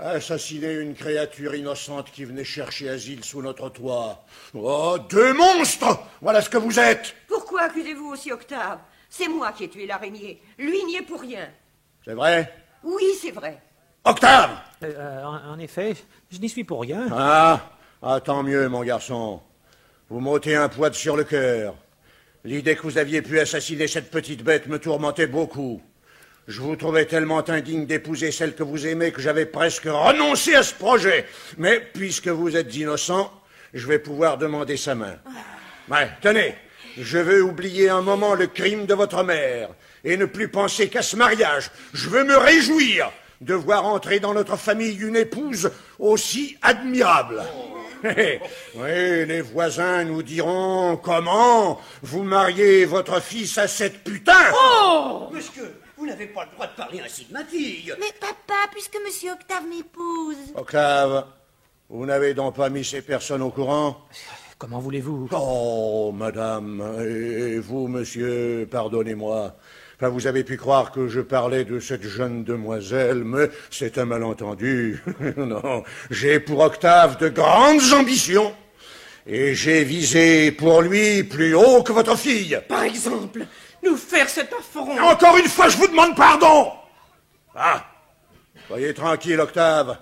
Assassiner une créature innocente qui venait chercher asile sous notre toit. Oh, 2 monstres! Voilà ce que vous êtes. Pourquoi accusez-vous aussi Octave? C'est moi qui ai tué l'araignée. Lui n'y est pour rien. C'est vrai? Oui, c'est vrai. Octave! En effet, je n'y suis pour rien. Ah, tant mieux, mon garçon. Vous m'ôtez un poids sur le cœur. L'idée que vous aviez pu assassiner cette petite bête me tourmentait beaucoup. Je vous trouvais tellement indigne d'épouser celle que vous aimez que j'avais presque renoncé à ce projet. Mais puisque vous êtes innocent, je vais pouvoir demander sa main. Ouais, tenez, je veux oublier un moment le crime de votre mère et ne plus penser qu'à ce mariage. Je veux me réjouir de voir entrer dans notre famille une épouse aussi admirable. Oui, les voisins nous diront comment vous mariez votre fils à cette putain. Oh, monsieur, vous n'avez pas le droit de parler ainsi de ma fille. Mais papa, puisque monsieur Octave m'épouse... Octave, vous n'avez donc pas mis ces personnes au courant? Comment voulez-vous? Oh, madame, et vous, monsieur, pardonnez-moi. Enfin, vous avez pu croire que je parlais de cette jeune demoiselle, mais c'est un malentendu. Non, j'ai pour Octave de grandes ambitions. Et j'ai visé pour lui plus haut que votre fille. Par exemple, nous faire cet affront. Et encore une fois, je vous demande pardon. Ah, soyez tranquille, Octave.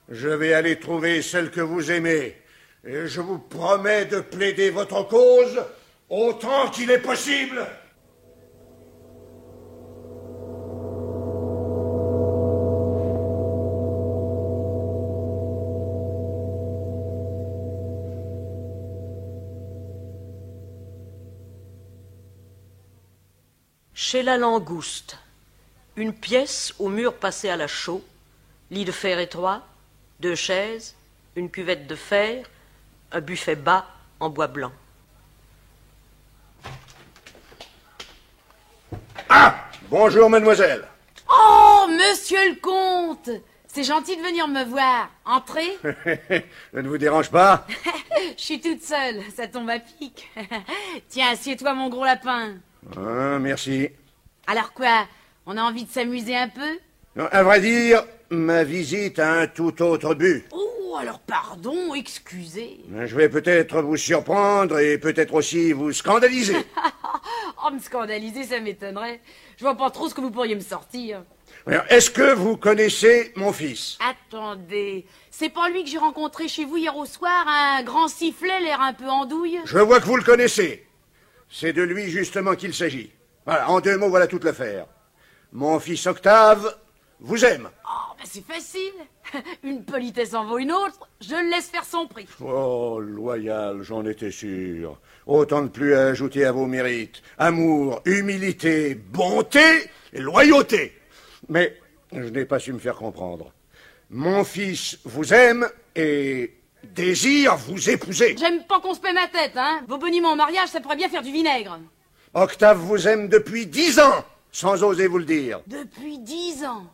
Je vais aller trouver celle que vous aimez. Et je vous promets de plaider votre cause autant qu'il est possible. Chez la Langouste, une pièce au mur passé à la chaux, lit de fer étroit, 2 chaises, une cuvette de fer, un buffet bas en bois blanc. Ah, bonjour, mademoiselle. Oh, monsieur le comte! C'est gentil de venir me voir. Entrez. Je ne vous dérange pas? Je suis toute seule, ça tombe à pic. Tiens, assieds-toi, mon gros lapin. Ah, merci. Alors quoi? On a envie de s'amuser un peu? Non, à vrai dire, ma visite a un tout autre but. Oh, alors pardon, excusez. Je vais peut-être vous surprendre et peut-être aussi vous scandaliser. Oh, me scandaliser, ça m'étonnerait. Je vois pas trop ce que vous pourriez me sortir. Alors, est-ce que vous connaissez mon fils? Attendez, c'est pas lui que j'ai rencontré chez vous hier au soir, un grand sifflet, l'air un peu andouille? Je vois que vous le connaissez. C'est de lui justement qu'il s'agit. Voilà, en 2 mots, voilà toute l'affaire. Mon fils Octave vous aime. Oh, ben c'est facile. Une politesse en vaut une autre, je le laisse faire son prix. Oh, loyal, j'en étais sûr. Autant de plus à ajouter à vos mérites. Amour, humilité, bonté et loyauté. Mais je n'ai pas su me faire comprendre. Mon fils vous aime et désire vous épouser. J'aime pas qu'on se paie ma tête, hein. Vos boniments en mariage, ça pourrait bien faire du vinaigre. Octave vous aime depuis 10 ans, sans oser vous le dire. Depuis 10 ans.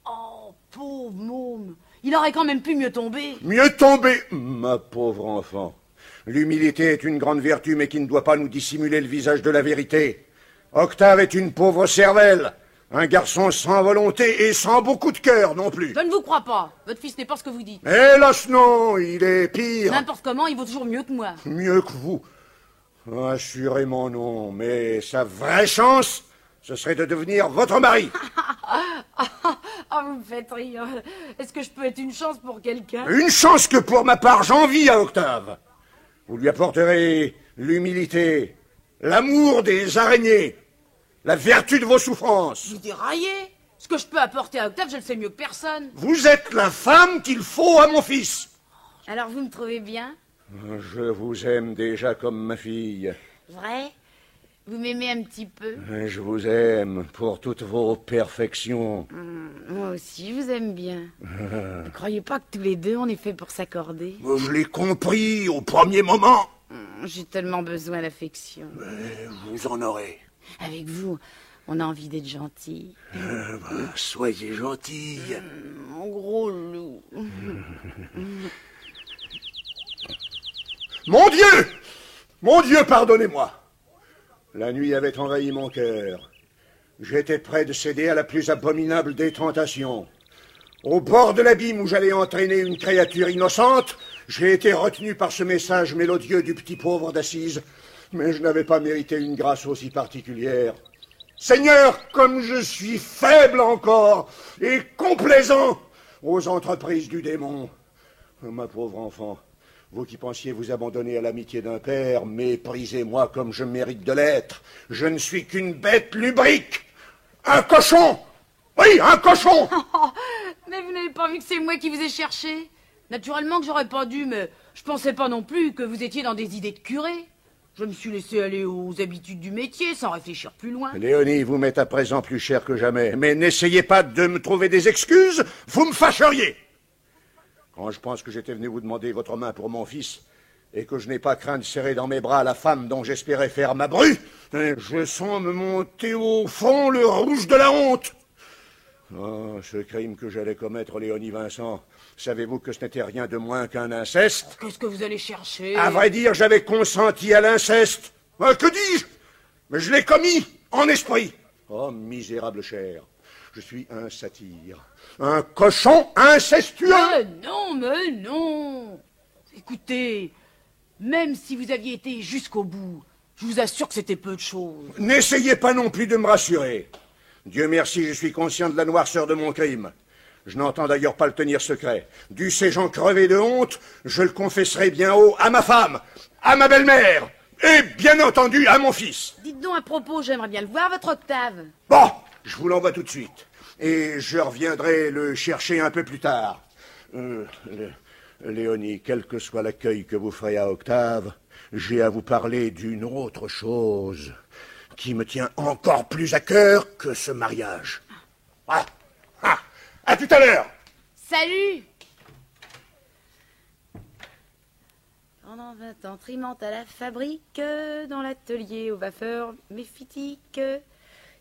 Oh, pauvre môme. Il aurait quand même pu mieux tomber. Mieux tomber, ma pauvre enfant. L'humilité est une grande vertu, mais qui ne doit pas nous dissimuler le visage de la vérité. Octave est une pauvre cervelle. Un garçon sans volonté et sans beaucoup de cœur non plus. Je ne vous crois pas. Votre fils n'est pas ce que vous dites. Hélas non, il est pire. N'importe comment, il vaut toujours mieux que moi. Mieux que vous. Assurément non, mais sa vraie chance, ce serait de devenir votre mari. Ah, vous me faites rire. Est-ce que je peux être une chance pour quelqu'un? Une chance que pour ma part j'envie à Octave. Vous lui apporterez l'humilité, l'amour des araignées, la vertu de vos souffrances. Vous déraillez. Ce que je peux apporter à Octave, je le sais mieux que personne. Vous êtes la femme qu'il faut à mon fils. Alors vous me trouvez bien? Je vous aime déjà comme ma fille. Vrai? Vous m'aimez un petit peu? Je vous aime pour toutes vos perfections. Moi aussi, je vous aime bien. Vous croyez pas que tous les deux, on est fait pour s'accorder? Je l'ai compris au premier moment. J'ai tellement besoin d'affection. Mais vous en aurez. Avec vous, on a envie d'être gentil. Soyez gentille. Mon gros loup. Mon Dieu! Mon Dieu, pardonnez-moi. La nuit avait envahi mon cœur. J'étais près de céder à la plus abominable des tentations. Au bord de l'abîme où j'allais entraîner une créature innocente, j'ai été retenu par ce message mélodieux du petit pauvre d'Assise, mais je n'avais pas mérité une grâce aussi particulière. Seigneur, comme je suis faible encore et complaisant aux entreprises du démon. Ma pauvre enfant, vous qui pensiez vous abandonner à l'amitié d'un père, méprisez-moi comme je mérite de l'être. Je ne suis qu'une bête lubrique, un cochon. Oui, un cochon. Mais vous n'avez pas vu que c'est moi qui vous ai cherché? Naturellement que j'aurais pas dû, mais je pensais pas non plus que vous étiez dans des idées de curé. Je me suis laissé aller aux habitudes du métier sans réfléchir plus loin. Léonie, vous m'êtes à présent plus cher que jamais. Mais n'essayez pas de me trouver des excuses, vous me fâcheriez. Quand je pense que j'étais venu vous demander votre main pour mon fils, et que je n'ai pas craint de serrer dans mes bras la femme dont j'espérais faire ma bru, je sens me monter au front le rouge de la honte. Oh, ce crime que j'allais commettre, Léonie Vincent, savez-vous que ce n'était rien de moins qu'un inceste? Qu'est-ce que vous allez chercher? À vrai dire, j'avais consenti à l'inceste. Que dis-je? Mais je l'ai commis, en esprit. Oh, misérable chair, je suis un satyre, un cochon incestueux. Mais non. Écoutez, même si vous aviez été jusqu'au bout, je vous assure que c'était peu de choses. N'essayez pas non plus de me rassurer. Dieu merci, je suis conscient de la noirceur de mon crime. Je n'entends d'ailleurs pas le tenir secret. Dussé-je en crever de honte, je le confesserai bien haut à ma femme, à ma belle-mère, et bien entendu à mon fils. Dites donc à propos, j'aimerais bien le voir, votre Octave. Bon, je vous l'envoie tout de suite. Et je reviendrai le chercher un peu plus tard. Léonie, quel que soit l'accueil que vous ferez à Octave, j'ai à vous parler d'une autre chose qui me tient encore plus à cœur que ce mariage. À tout à l'heure. Salut. Pendant 20 ans, trimant à la fabrique, dans l'atelier aux vapeurs méphitiques,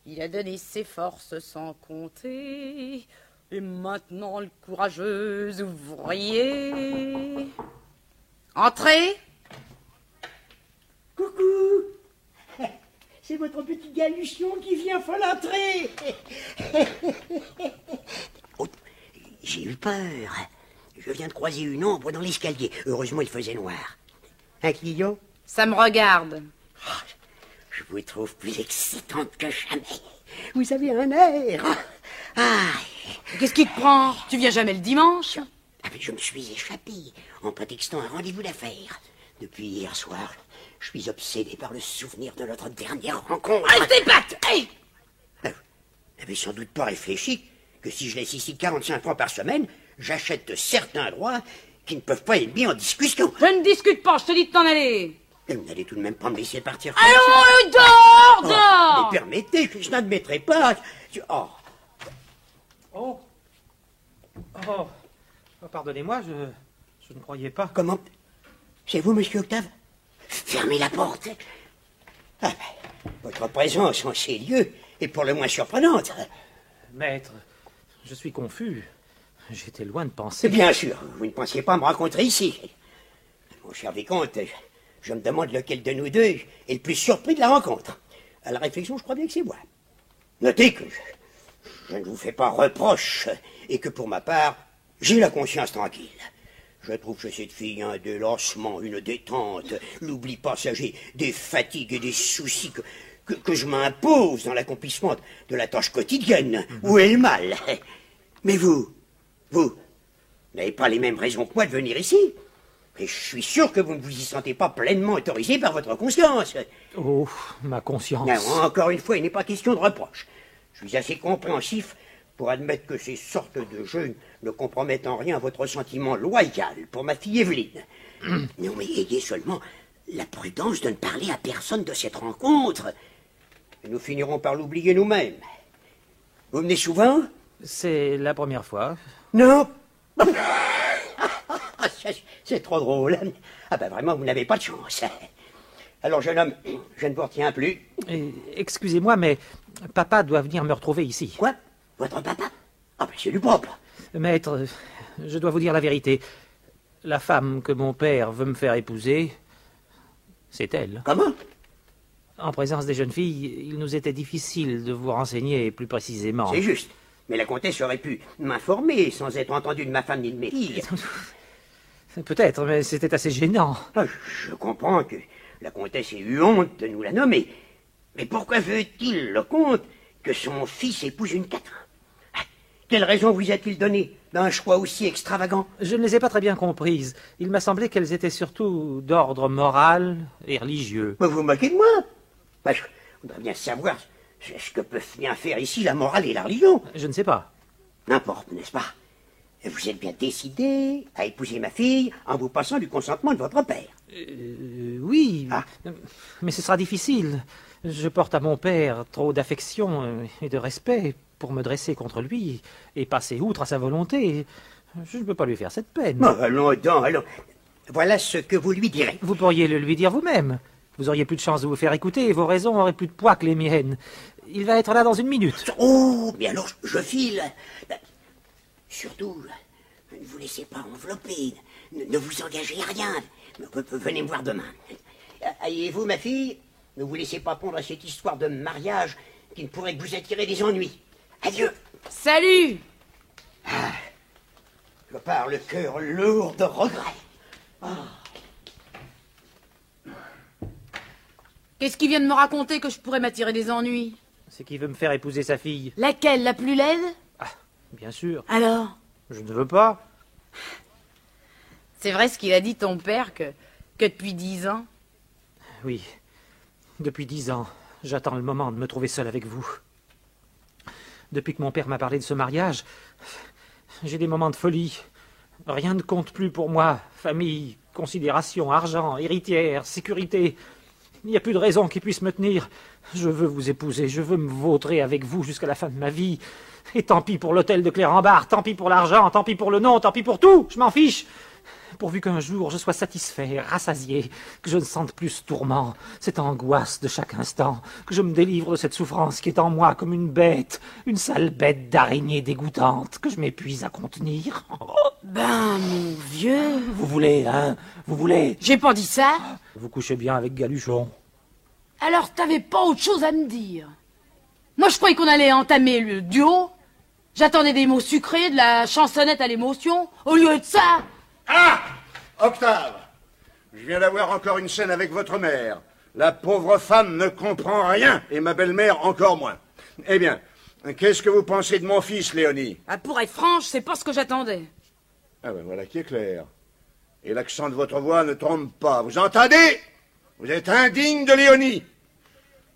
il a donné ses forces sans compter, et maintenant le courageux ouvrier. Entrez. Coucou. C'est votre petit Galuchon qui vient folâtrer. Oh, j'ai eu peur. Je viens de croiser une ombre dans l'escalier. Heureusement, il faisait noir. Un client? Ça me regarde. Oh, je vous trouve plus excitante que jamais. Vous avez un air. Qu'est-ce qui te prend? Tu viens jamais le dimanche? Mais je me suis échappé en prétextant un rendez-vous d'affaires. Depuis hier soir, je suis obsédé par le souvenir de notre dernière rencontre. Restez pattes! Hey! Vous n'avez sans doute pas réfléchi que si je laisse ici 45 francs par semaine, j'achète certains droits qui ne peuvent pas être mis en discussion. Je ne discute pas, je te dis de t'en aller. Et vous n'allez tout de même pas me laisser partir. Allons, dehors! Mais permettez que je n'admettrai pas. Pardonnez-moi, je ne croyais pas. Comment? C'est vous, monsieur Octave? Fermez la porte. Votre présence en ces lieux est pour le moins surprenante. Maître, je suis confus. J'étais loin de penser. Bien sûr, vous ne pensiez pas me rencontrer ici. Mon cher vicomte, je me demande lequel de nous deux est le plus surpris de la rencontre. À la réflexion, je crois bien que c'est moi. Notez que je ne vous fais pas reproche et que pour ma part, j'ai la conscience tranquille. Je trouve chez cette fille un délassement, une détente, l'oubli passager, des fatigues et des soucis que je m'impose dans l'accomplissement de la tâche quotidienne. Où est le mal? Mais vous n'avez pas les mêmes raisons que moi de venir ici. Et je suis sûr que vous ne vous y sentez pas pleinement autorisé par votre conscience. Oh, ma conscience. Non, encore une fois, il n'est pas question de reproche. Je suis assez compréhensif pour admettre que ces sortes de jeux ne compromettent en rien votre sentiment loyal pour ma fille Evelyne. Non, mais ayez seulement la prudence de ne parler à personne de cette rencontre. Et nous finirons par l'oublier nous-mêmes. Vous venez souvent? C'est la première fois. Non. C'est trop drôle. Vraiment, vous n'avez pas de chance. Alors, jeune homme, je ne vous retiens plus. Excusez-moi, mais papa doit venir me retrouver ici. Quoi? Votre papa? C'est du propre. Maître, je dois vous dire la vérité. La femme que mon père veut me faire épouser, c'est elle. Comment? En présence des jeunes filles, il nous était difficile de vous renseigner plus précisément. C'est juste. Mais la comtesse aurait pu m'informer sans être entendue de ma femme ni de mes filles. Peut-être, mais c'était assez gênant. Je comprends que la comtesse ait eu honte de nous la nommer. Mais pourquoi veut-il, le comte, que son fils épouse une Catherine? Quelle raison vous a-t-il donné d'un choix aussi extravagant? Je ne les ai pas très bien comprises. Il m'a semblé qu'elles étaient surtout d'ordre moral et religieux. Mais vous vous moquez de moi? Je voudrais bien savoir ce que peuvent bien faire ici la morale et la religion. Je ne sais pas. N'importe, n'est-ce pas? Vous êtes bien décidé à épouser ma fille en vous passant du consentement de votre père. Oui, mais ce sera difficile. Je porte à mon père trop d'affection et de respect pour me dresser contre lui et passer outre à sa volonté. Je ne peux pas lui faire cette peine. Oh, allons donc, allons. Voilà ce que vous lui direz. Vous pourriez le lui dire vous-même. Vous auriez plus de chance de vous faire écouter et vos raisons auraient plus de poids que les miennes. Il va être là dans 1 minute. Oh, mais alors je file. Surtout, ne vous laissez pas envelopper. Ne vous engagez à rien. Venez me voir demain. Et vous, ma fille, ne vous laissez pas prendre à cette histoire de mariage qui ne pourrait que vous attirer des ennuis. Adieu. Salut! Je pars le cœur lourd de regrets. Qu'est-ce qu'il vient de me raconter que je pourrais m'attirer des ennuis? C'est qu'il veut me faire épouser sa fille. Laquelle? La plus laide? Bien sûr. Alors? Je ne veux pas. C'est vrai ce qu'il a dit ton père que depuis 10 ans? Oui. Depuis 10 ans, j'attends le moment de me trouver seul avec vous. Depuis que mon père m'a parlé de ce mariage, j'ai des moments de folie. Rien ne compte plus pour moi. Famille, considération, argent, héritière, sécurité. Il n'y a plus de raison qui puisse me tenir. Je veux vous épouser, je veux me vautrer avec vous jusqu'à la fin de ma vie. Et tant pis pour l'hôtel de Clérambart, tant pis pour l'argent, tant pis pour le nom, tant pis pour tout, je m'en fiche. Pourvu qu'un jour je sois satisfait, rassasié, que je ne sente plus ce tourment, cette angoisse de chaque instant, que je me délivre de cette souffrance qui est en moi comme une bête, une sale bête d'araignée dégoûtante, que je m'épuise à contenir. Ben, mon vieux... Vous voulez, hein? Vous voulez? J'ai pas dit ça. Vous couchez bien avec Galuchon. Alors t'avais pas autre chose à me dire? Moi je croyais qu'on allait entamer le duo. J'attendais des mots sucrés, de la chansonnette à l'émotion. Au lieu de ça... Ah! Octave! Je viens d'avoir encore une scène avec votre mère. La pauvre femme ne comprend rien, et ma belle-mère encore moins. Eh bien, qu'est-ce que vous pensez de mon fils, Léonie? Pour être franche, c'est pas ce que j'attendais. Ah ben voilà qui est clair. Et l'accent de votre voix ne trompe pas. Vous entendez? Vous êtes indigne de Léonie.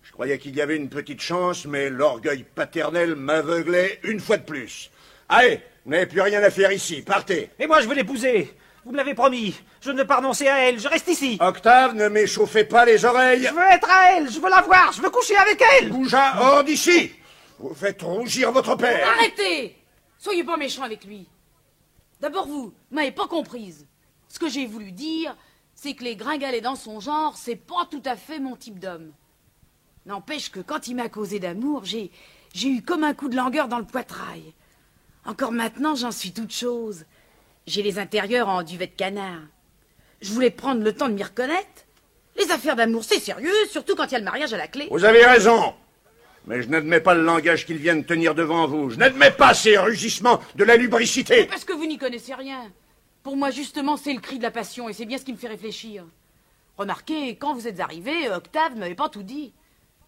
Je croyais qu'il y avait une petite chance, mais l'orgueil paternel m'aveuglait une fois de plus. Allez, vous n'avez plus rien à faire ici, partez. Et moi je veux l'épouser. Vous me l'avez promis. Je ne veux pas renoncer à elle, je reste ici. Octave, ne m'échauffez pas les oreilles. Je veux être à elle, je veux la voir, je veux coucher avec elle. Bougea hors d'ici. Vous faites rougir votre père. Arrêtez! Soyez pas méchant avec lui. D'abord vous m'avez pas comprise. Ce que j'ai voulu dire, c'est que les gringalets dans son genre, c'est pas tout à fait mon type d'homme. N'empêche que quand il m'a causé d'amour, j'ai eu comme un coup de langueur dans le poitrail. Encore maintenant, j'en suis toute chose. J'ai les intérieurs en duvet de canard. Je voulais prendre le temps de m'y reconnaître. Les affaires d'amour, c'est sérieux, surtout quand il y a le mariage à la clé. Vous avez raison. Mais je n'admets pas le langage qu'ils viennent tenir devant vous. Je n'admets pas ces rugissements de la lubricité. C'est parce que vous n'y connaissez rien. Pour moi, justement, c'est le cri de la passion, et c'est bien ce qui me fait réfléchir. Remarquez, quand vous êtes arrivé, Octave ne m'avait pas tout dit.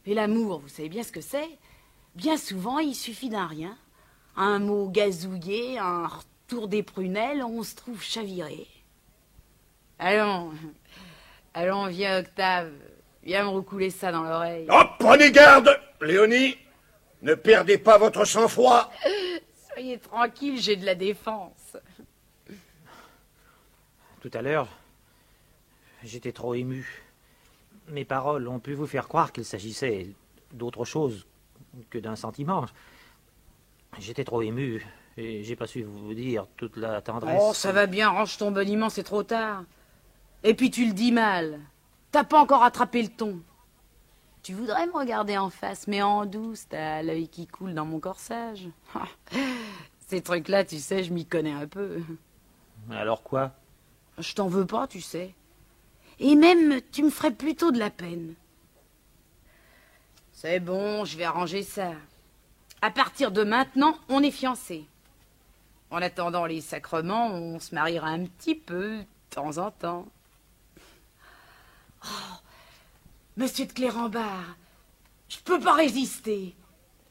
Et l'amour, vous savez bien ce que c'est? Bien souvent, il suffit d'un rien. Un mot gazouillé, un retour des prunelles, on se trouve chaviré. Allons, viens, Octave. Viens me recouler ça dans l'oreille. Oh, prenez garde, Léonie. Ne perdez pas votre sang-froid. Soyez tranquille, j'ai de la défense. Tout à l'heure, j'étais trop ému. Mes paroles ont pu vous faire croire qu'il s'agissait d'autre chose que d'un sentiment. J'étais trop ému et j'ai pas su vous dire toute la tendresse. Oh, ça va bien, range ton boniment, c'est trop tard. Et puis tu le dis mal. T'as pas encore attrapé le ton. Tu voudrais me regarder en face, mais en douce, t'as l'œil qui coule dans mon corsage. Ces trucs-là, tu sais, je m'y connais un peu. Alors quoi? Je t'en veux pas, tu sais. Et même, tu me ferais plutôt de la peine. C'est bon, je vais arranger ça. À partir de maintenant, on est fiancés. En attendant les sacrements, on se mariera un petit peu, de temps en temps. Oh, monsieur de Clérambart, je peux pas résister.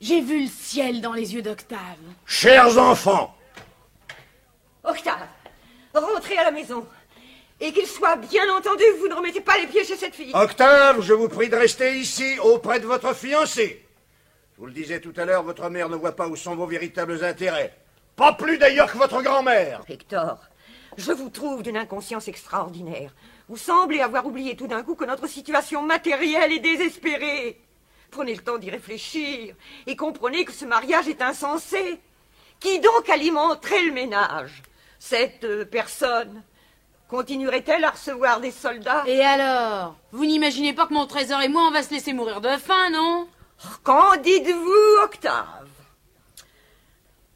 J'ai vu le ciel dans les yeux d'Octave. Chers enfants. Octave, rentrez à la maison. Et qu'il soit bien entendu, vous ne remettez pas les pieds chez cette fille. Octave, je vous prie de rester ici, auprès de votre fiancé. Je vous le disais tout à l'heure, votre mère ne voit pas où sont vos véritables intérêts. Pas plus d'ailleurs que votre grand-mère. Hector, je vous trouve d'une inconscience extraordinaire. Vous semblez avoir oublié tout d'un coup que notre situation matérielle est désespérée. Prenez le temps d'y réfléchir et comprenez que ce mariage est insensé. Qui donc alimenterait le ménage? Cette personne continuerait-elle à recevoir des soldats? Et alors? Vous n'imaginez pas que mon trésor et moi, on va se laisser mourir de faim, non? Qu'en dites-vous, Octave?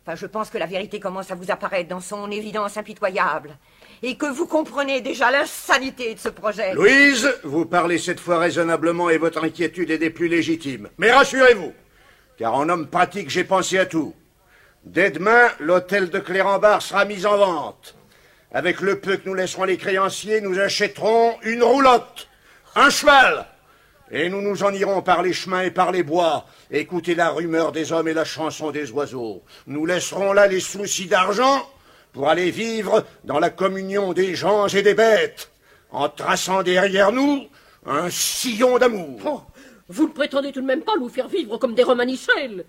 Enfin, je pense que la vérité commence à vous apparaître dans son évidence impitoyable, et que vous comprenez déjà l'insanité de ce projet. Louise, vous parlez cette fois raisonnablement et votre inquiétude est des plus légitimes. Mais rassurez-vous, car en homme pratique, j'ai pensé à tout. Dès demain, l'hôtel de Clérambar sera mis en vente. Avec le peu que nous laisserons les créanciers, nous achèterons une roulotte, un cheval, et nous nous en irons par les chemins et par les bois, écouter la rumeur des hommes et la chanson des oiseaux. Nous laisserons là les soucis d'argent pour aller vivre dans la communion des gens et des bêtes, en traçant derrière nous un sillon d'amour. Oh, vous ne prétendez tout de même pas nous faire vivre comme des romanichels.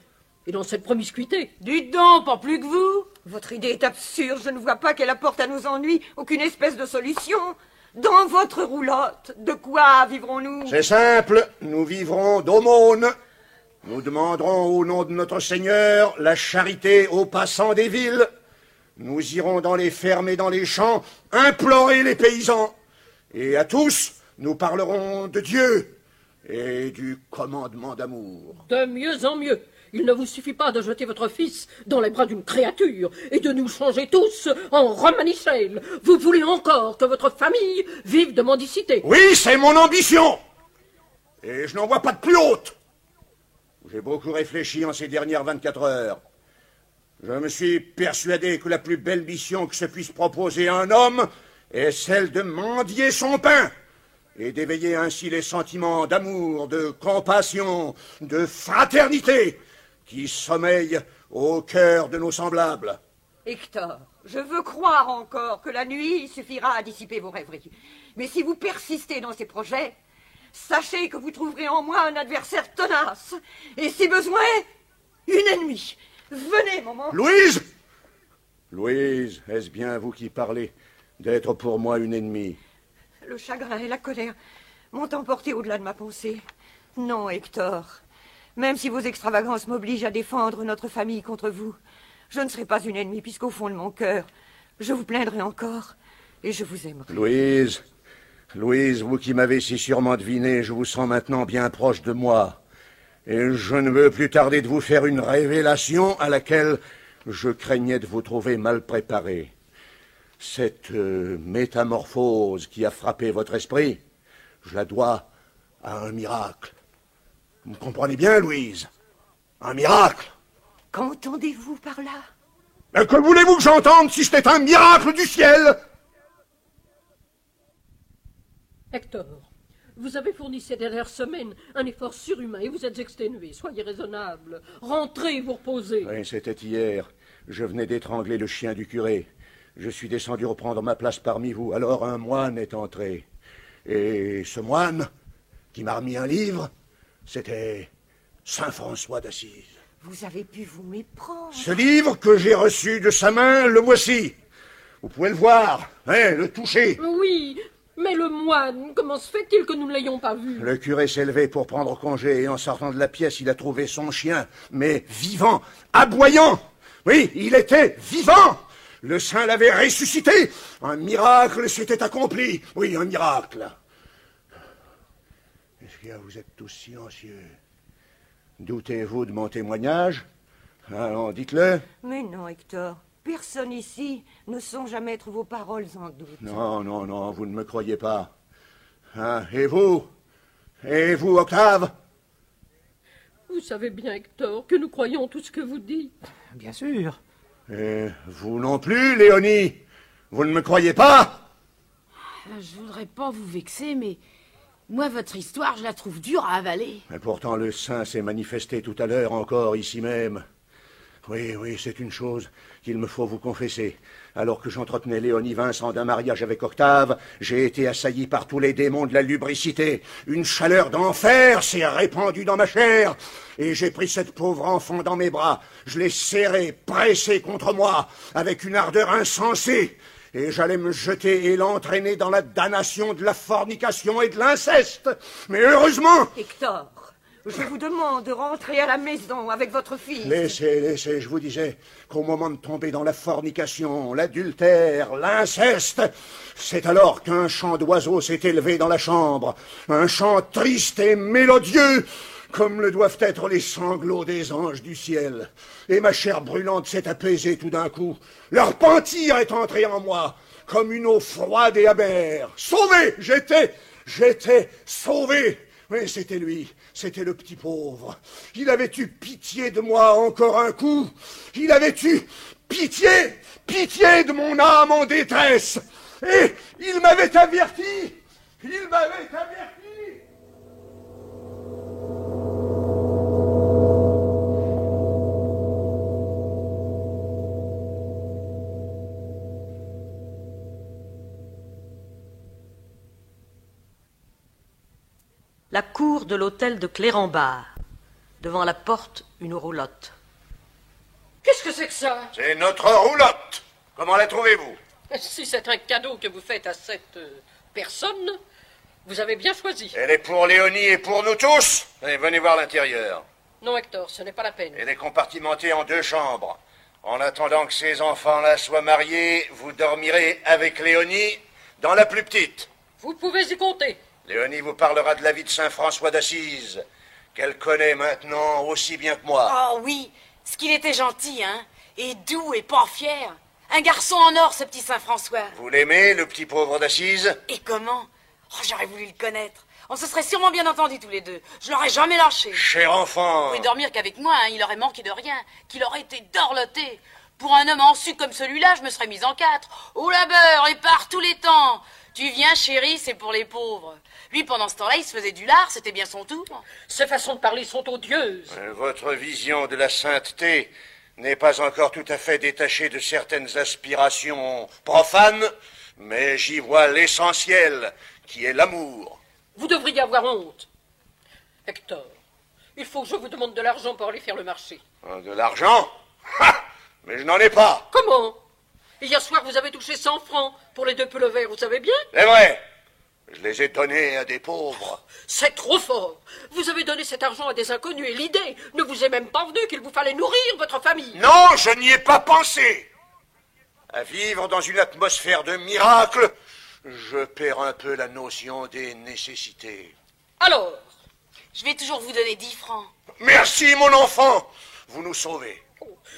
Et dans cette promiscuité. Dites donc, pas plus que vous. Votre idée est absurde, je ne vois pas qu'elle apporte à nos ennuis aucune espèce de solution. Dans votre roulotte, de quoi vivrons-nous? C'est simple, nous vivrons d'aumône. Nous demanderons au nom de notre Seigneur la charité aux passants des villes. Nous irons dans les fermes et dans les champs implorer les paysans. Et à tous, nous parlerons de Dieu et du commandement d'amour. De mieux en mieux. Il ne vous suffit pas de jeter votre fils dans les bras d'une créature et de nous changer tous en romanichels. Vous voulez encore que votre famille vive de mendicité. Oui, c'est mon ambition. Et je n'en vois pas de plus haute. J'ai beaucoup réfléchi en ces dernières 24 heures. Je me suis persuadé que la plus belle mission que se puisse proposer à un homme est celle de mendier son pain et d'éveiller ainsi les sentiments d'amour, de compassion, de fraternité qui sommeillent au cœur de nos semblables. Hector, je veux croire encore que la nuit suffira à dissiper vos rêveries. Mais si vous persistez dans ces projets, sachez que vous trouverez en moi un adversaire tenace. Et si besoin, une ennemie. Venez, maman. Louise! Louise, est-ce bien vous qui parlez d'être pour moi une ennemie? Le chagrin et la colère m'ont emporté au-delà de ma pensée. Non, Hector. Même si vos extravagances m'obligent à défendre notre famille contre vous, je ne serai pas une ennemie, puisqu'au fond de mon cœur, je vous plaindrai encore et je vous aimerai. Louise, vous qui m'avez si sûrement deviné, je vous sens maintenant bien proche de moi. Et je ne veux plus tarder de vous faire une révélation à laquelle je craignais de vous trouver mal préparé. Cette métamorphose qui a frappé votre esprit, je la dois à un miracle. Vous me comprenez bien, Louise? Un miracle. Qu'entendez-vous par là? Mais que voulez-vous que j'entende si c'était un miracle du ciel? Hector, vous avez fourni ces dernières semaines un effort surhumain et vous êtes exténué. Soyez raisonnable. Rentrez vous reposer. Oui, c'était hier. Je venais d'étrangler le chien du curé. Je suis descendu reprendre ma place parmi vous. Alors un moine est entré. Et ce moine, qui m'a remis un livre, c'était Saint François d'Assise. Vous avez pu vous méprendre. Ce livre que j'ai reçu de sa main, le voici. Vous pouvez le voir, hein, le toucher. Oui, mais le moine, comment se fait-il que nous ne l'ayons pas vu? Le curé s'est levé pour prendre congé et en sortant de la pièce, il a trouvé son chien, mais vivant, aboyant. Oui, il était vivant. Le saint l'avait ressuscité. Un miracle s'était accompli. Oui, un miracle. Est-ce que vous êtes tous silencieux? Doutez-vous de mon témoignage? Allons, dites-le. Mais non, Hector. Personne ici ne songe à mettre vos paroles en doute. Non, vous ne me croyez pas. Hein, et vous? Et vous, Octave? Vous savez bien, Hector, que nous croyons tout ce que vous dites. Bien sûr. Et vous non plus, Léonie? Vous ne me croyez pas? Je voudrais pas vous vexer, mais moi, votre histoire, je la trouve dure à avaler. Mais pourtant, le saint s'est manifesté tout à l'heure encore, ici même. Oui, c'est une chose qu'il me faut vous confesser. Alors que j'entretenais Léonie Vincent d'un mariage avec Octave, j'ai été assailli par tous les démons de la lubricité. Une chaleur d'enfer s'est répandue dans ma chair. Et j'ai pris cette pauvre enfant dans mes bras. Je l'ai serrée, pressée contre moi, avec une ardeur insensée. Et j'allais me jeter et l'entraîner dans la damnation de la fornication et de l'inceste. Mais heureusement... Hector, je vous demande de rentrer à la maison avec votre fille. Laissez, je vous disais qu'au moment de tomber dans la fornication, l'adultère, l'inceste, c'est alors qu'un chant d'oiseau s'est élevé dans la chambre. Un chant triste et mélodieux, comme le doivent être les sanglots des anges du ciel. Et ma chair brûlante s'est apaisée tout d'un coup. Leur pentir est entré en moi, comme une eau froide et amère. Sauvé, j'étais sauvé. Oui, c'était lui, c'était le petit pauvre. Il avait eu pitié de moi encore un coup. Il avait eu pitié de mon âme en détresse. Et il m'avait averti. La cour de l'hôtel de Clérambard. Devant la porte, une roulotte. Qu'est-ce que c'est que ça? C'est notre roulotte. Comment la trouvez-vous? Si c'est un cadeau que vous faites à cette personne, vous avez bien choisi. Elle est pour Léonie et pour nous tous. Allez, venez voir l'intérieur. Non, Hector, ce n'est pas la peine. Elle est compartimentée en 2 chambres. En attendant que ces enfants-là soient mariés, vous dormirez avec Léonie dans la plus petite. Vous pouvez y compter. Léonie vous parlera de la vie de Saint François d'Assise, qu'elle connaît maintenant aussi bien que moi. Oh oui, ce qu'il était gentil, hein, et doux et pas fier. Un garçon en or, ce petit Saint-François. Vous l'aimez, le petit pauvre d'Assise? Et comment? Oh, j'aurais voulu le connaître. On se serait sûrement bien entendus tous les deux. Je l'aurais jamais lâché. Cher enfant. Vous pouvez dormir qu'avec moi, hein, il aurait manqué de rien, qu'il aurait été dorloté. Pour un homme en su comme celui-là, je me serais mise en 4. Au labeur et par tous les temps. Tu viens, chérie, c'est pour les pauvres. Lui, pendant ce temps-là, il se faisait du lard, c'était bien son tour. Ces façons de parler sont odieuses. Votre vision de la sainteté n'est pas encore tout à fait détachée de certaines aspirations profanes, mais j'y vois l'essentiel, qui est l'amour. Vous devriez avoir honte. Hector, il faut que je vous demande de l'argent pour aller faire le marché. De l'argent? Mais je n'en ai pas. Comment? Hier soir, vous avez touché 100 francs pour les 2 pullovers, vous savez bien? C'est vrai. Je les ai donnés à des pauvres. C'est trop fort. Vous avez donné cet argent à des inconnus et l'idée ne vous est même pas venue qu'il vous fallait nourrir votre famille. Non, je n'y ai pas pensé. À vivre dans une atmosphère de miracle, je perds un peu la notion des nécessités. Alors? Je vais toujours vous donner 10 francs. Merci, mon enfant. Vous nous sauvez.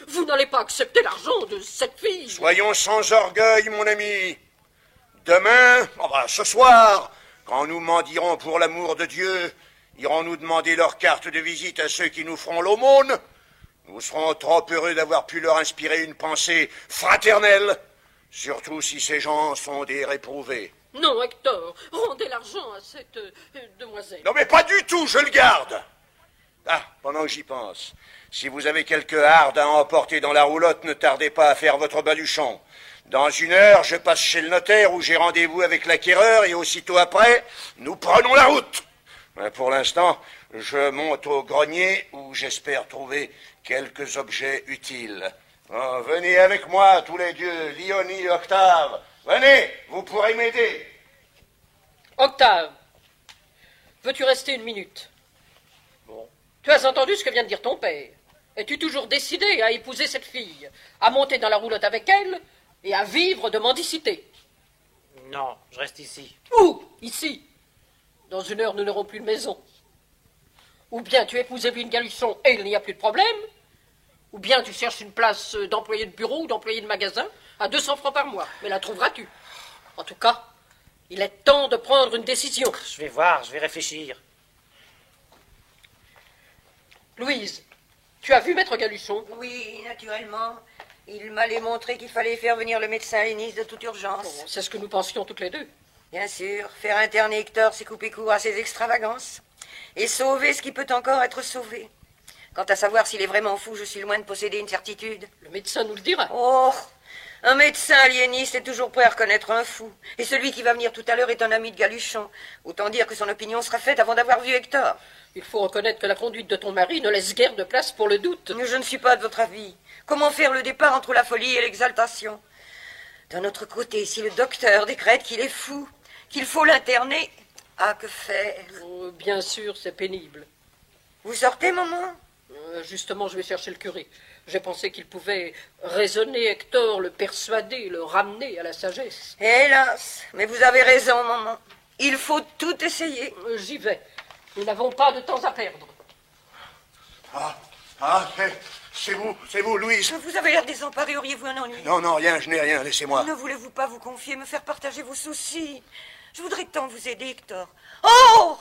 Vous n'allez pas accepter l'argent de cette fille. Soyons sans orgueil, mon ami. Demain, ce soir, quand nous mendierons pour l'amour de Dieu, irons-nous demander leur carte de visite à ceux qui nous feront l'aumône? Nous serons trop heureux d'avoir pu leur inspirer une pensée fraternelle, surtout si ces gens sont des réprouvés. Non, Hector, rendez l'argent à cette demoiselle. Non, mais pas du tout, je le garde. Ah, pendant que j'y pense, si vous avez quelque harde à emporter dans la roulotte, ne tardez pas à faire votre baluchon. Dans 1 heure, je passe chez le notaire où j'ai rendez-vous avec l'acquéreur et aussitôt après, nous prenons la route. Mais pour l'instant, je monte au grenier où j'espère trouver quelques objets utiles. Oh, venez avec moi, tous les dieux, Léonie et Octave. Venez, vous pourrez m'aider. Octave, veux-tu rester 1 minute? Bon. Tu as entendu ce que vient de dire ton père. Es-tu toujours décidé à épouser cette fille, à monter dans la roulotte avec elle et à vivre de mendicité? Non, je reste ici. Où? Ici. Dans 1 heure, nous n'aurons plus de maison. Ou bien tu épouses Evelyne Galisson et il n'y a plus de problème, ou bien tu cherches une place d'employé de bureau ou d'employé de magasin à 200 francs par mois. Mais la trouveras-tu? En tout cas, il est temps de prendre une décision. Je vais voir, je vais réfléchir. Louise, tu as vu Maître Galuchon? Oui, naturellement. Il m'allait montrer qu'il fallait faire venir le médecin à Nice de toute urgence. Bon, c'est ce que nous pensions toutes les deux. Bien sûr, faire interner Hector, c'est couper court à ses extravagances. Et sauver ce qui peut encore être sauvé. Quant à savoir s'il est vraiment fou, je suis loin de posséder une certitude. Le médecin nous le dira. Oh, un médecin aliéniste est toujours prêt à reconnaître un fou. Et celui qui va venir tout à l'heure est un ami de Galuchon. Autant dire que son opinion sera faite avant d'avoir vu Hector. Il faut reconnaître que la conduite de ton mari ne laisse guère de place pour le doute. Mais je ne suis pas de votre avis. Comment faire le départ entre la folie et l'exaltation? D'un autre côté, si le docteur décrète qu'il est fou, qu'il faut l'interner, que faire? Oh, bien sûr, c'est pénible. Vous sortez, maman? Justement, je vais chercher le curé. J'ai pensé qu'il pouvait raisonner Hector, le persuader, le ramener à la sagesse. Hélas, mais vous avez raison, maman. Il faut tout essayer. J'y vais. Nous n'avons pas de temps à perdre. C'est vous, Louise. Vous avez l'air désemparé, auriez-vous un ennui? Non, rien, je n'ai rien, laissez-moi. Ne voulez-vous pas vous confier, me faire partager vos soucis? Je voudrais tant vous aider, Hector. Oh!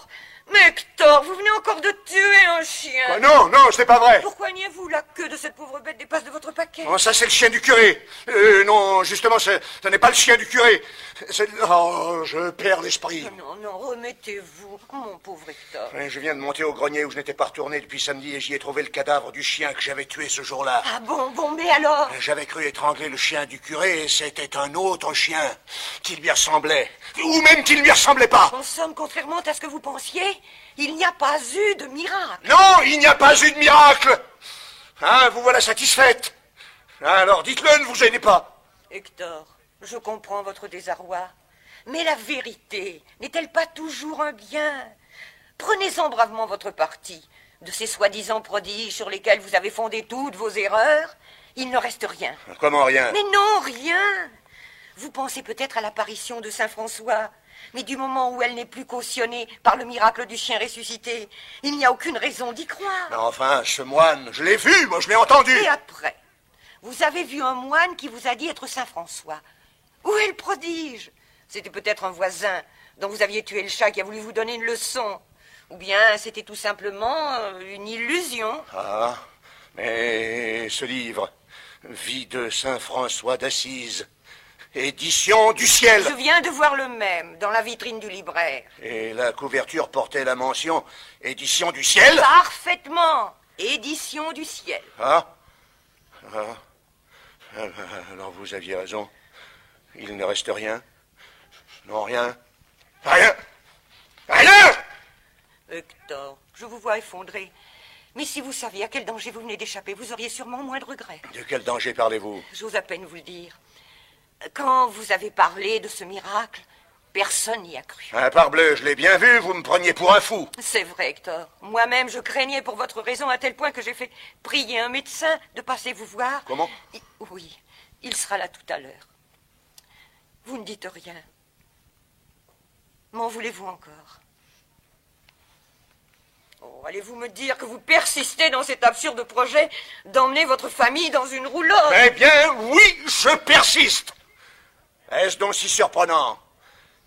Mais Hector, vous venez encore de tuer un chien. Quoi, non, c'est pas vrai. Pourquoi niez-vous? La queue de cette pauvre bête dépasse de votre paquet. Oh, ça, c'est le chien du curé. Non, justement, ce n'est pas le chien du curé. Oh, je perds l'esprit. Non, remettez-vous, mon pauvre Hector. Je viens de monter au grenier où je n'étais pas retourné depuis samedi et j'y ai trouvé le cadavre du chien que j'avais tué ce jour-là. Ah bon, mais alors? J'avais cru étrangler le chien du curé et c'était un autre chien qui lui ressemblait. Ou même qui ne lui ressemblait pas. En somme, contrairement à ce que vous pensiez, il n'y a pas eu de miracle. Non, il n'y a pas eu de miracle. Vous voilà satisfaite. Alors dites-le, ne vous gênez pas. Hector, je comprends votre désarroi. Mais la vérité n'est-elle pas toujours un bien? Prenez-en bravement votre parti. De ces soi-disant prodiges sur lesquels vous avez fondé toutes vos erreurs, il ne reste rien. Comment rien? Mais non, rien. Vous pensez peut-être à l'apparition de Saint François, mais du moment où elle n'est plus cautionnée par le miracle du chien ressuscité, il n'y a aucune raison d'y croire. Mais enfin, ce moine, je l'ai vu, moi je l'ai entendu. Et après, vous avez vu un moine qui vous a dit être Saint François. Où est le prodige? C'était peut-être un voisin dont vous aviez tué le chat qui a voulu vous donner une leçon. Ou bien c'était tout simplement une illusion. Mais ce livre, Vie de Saint François d'Assise, édition du ciel. Je viens de voir le même dans la vitrine du libraire. Et la couverture portait la mention édition du ciel? Parfaitement. Édition du ciel. Alors vous aviez raison. Il ne reste rien. Non, rien. Rien. Hector, je vous vois effondré. Mais si vous saviez à quel danger vous venez d'échapper, vous auriez sûrement moins de regrets. De quel danger parlez-vous? J'ose à peine vous le dire. Quand vous avez parlé de ce miracle, personne n'y a cru. Parbleu, je l'ai bien vu, vous me preniez pour un fou. C'est vrai, Hector. Moi-même, je craignais pour votre raison à tel point que j'ai fait prier un médecin de passer vous voir. Comment? Oui, il sera là tout à l'heure. Vous ne dites rien. M'en voulez-vous encore? Oh, allez-vous me dire que vous persistez dans cet absurde projet d'emmener votre famille dans une roulotte? Eh bien, oui, je persiste. Est-ce donc si surprenant?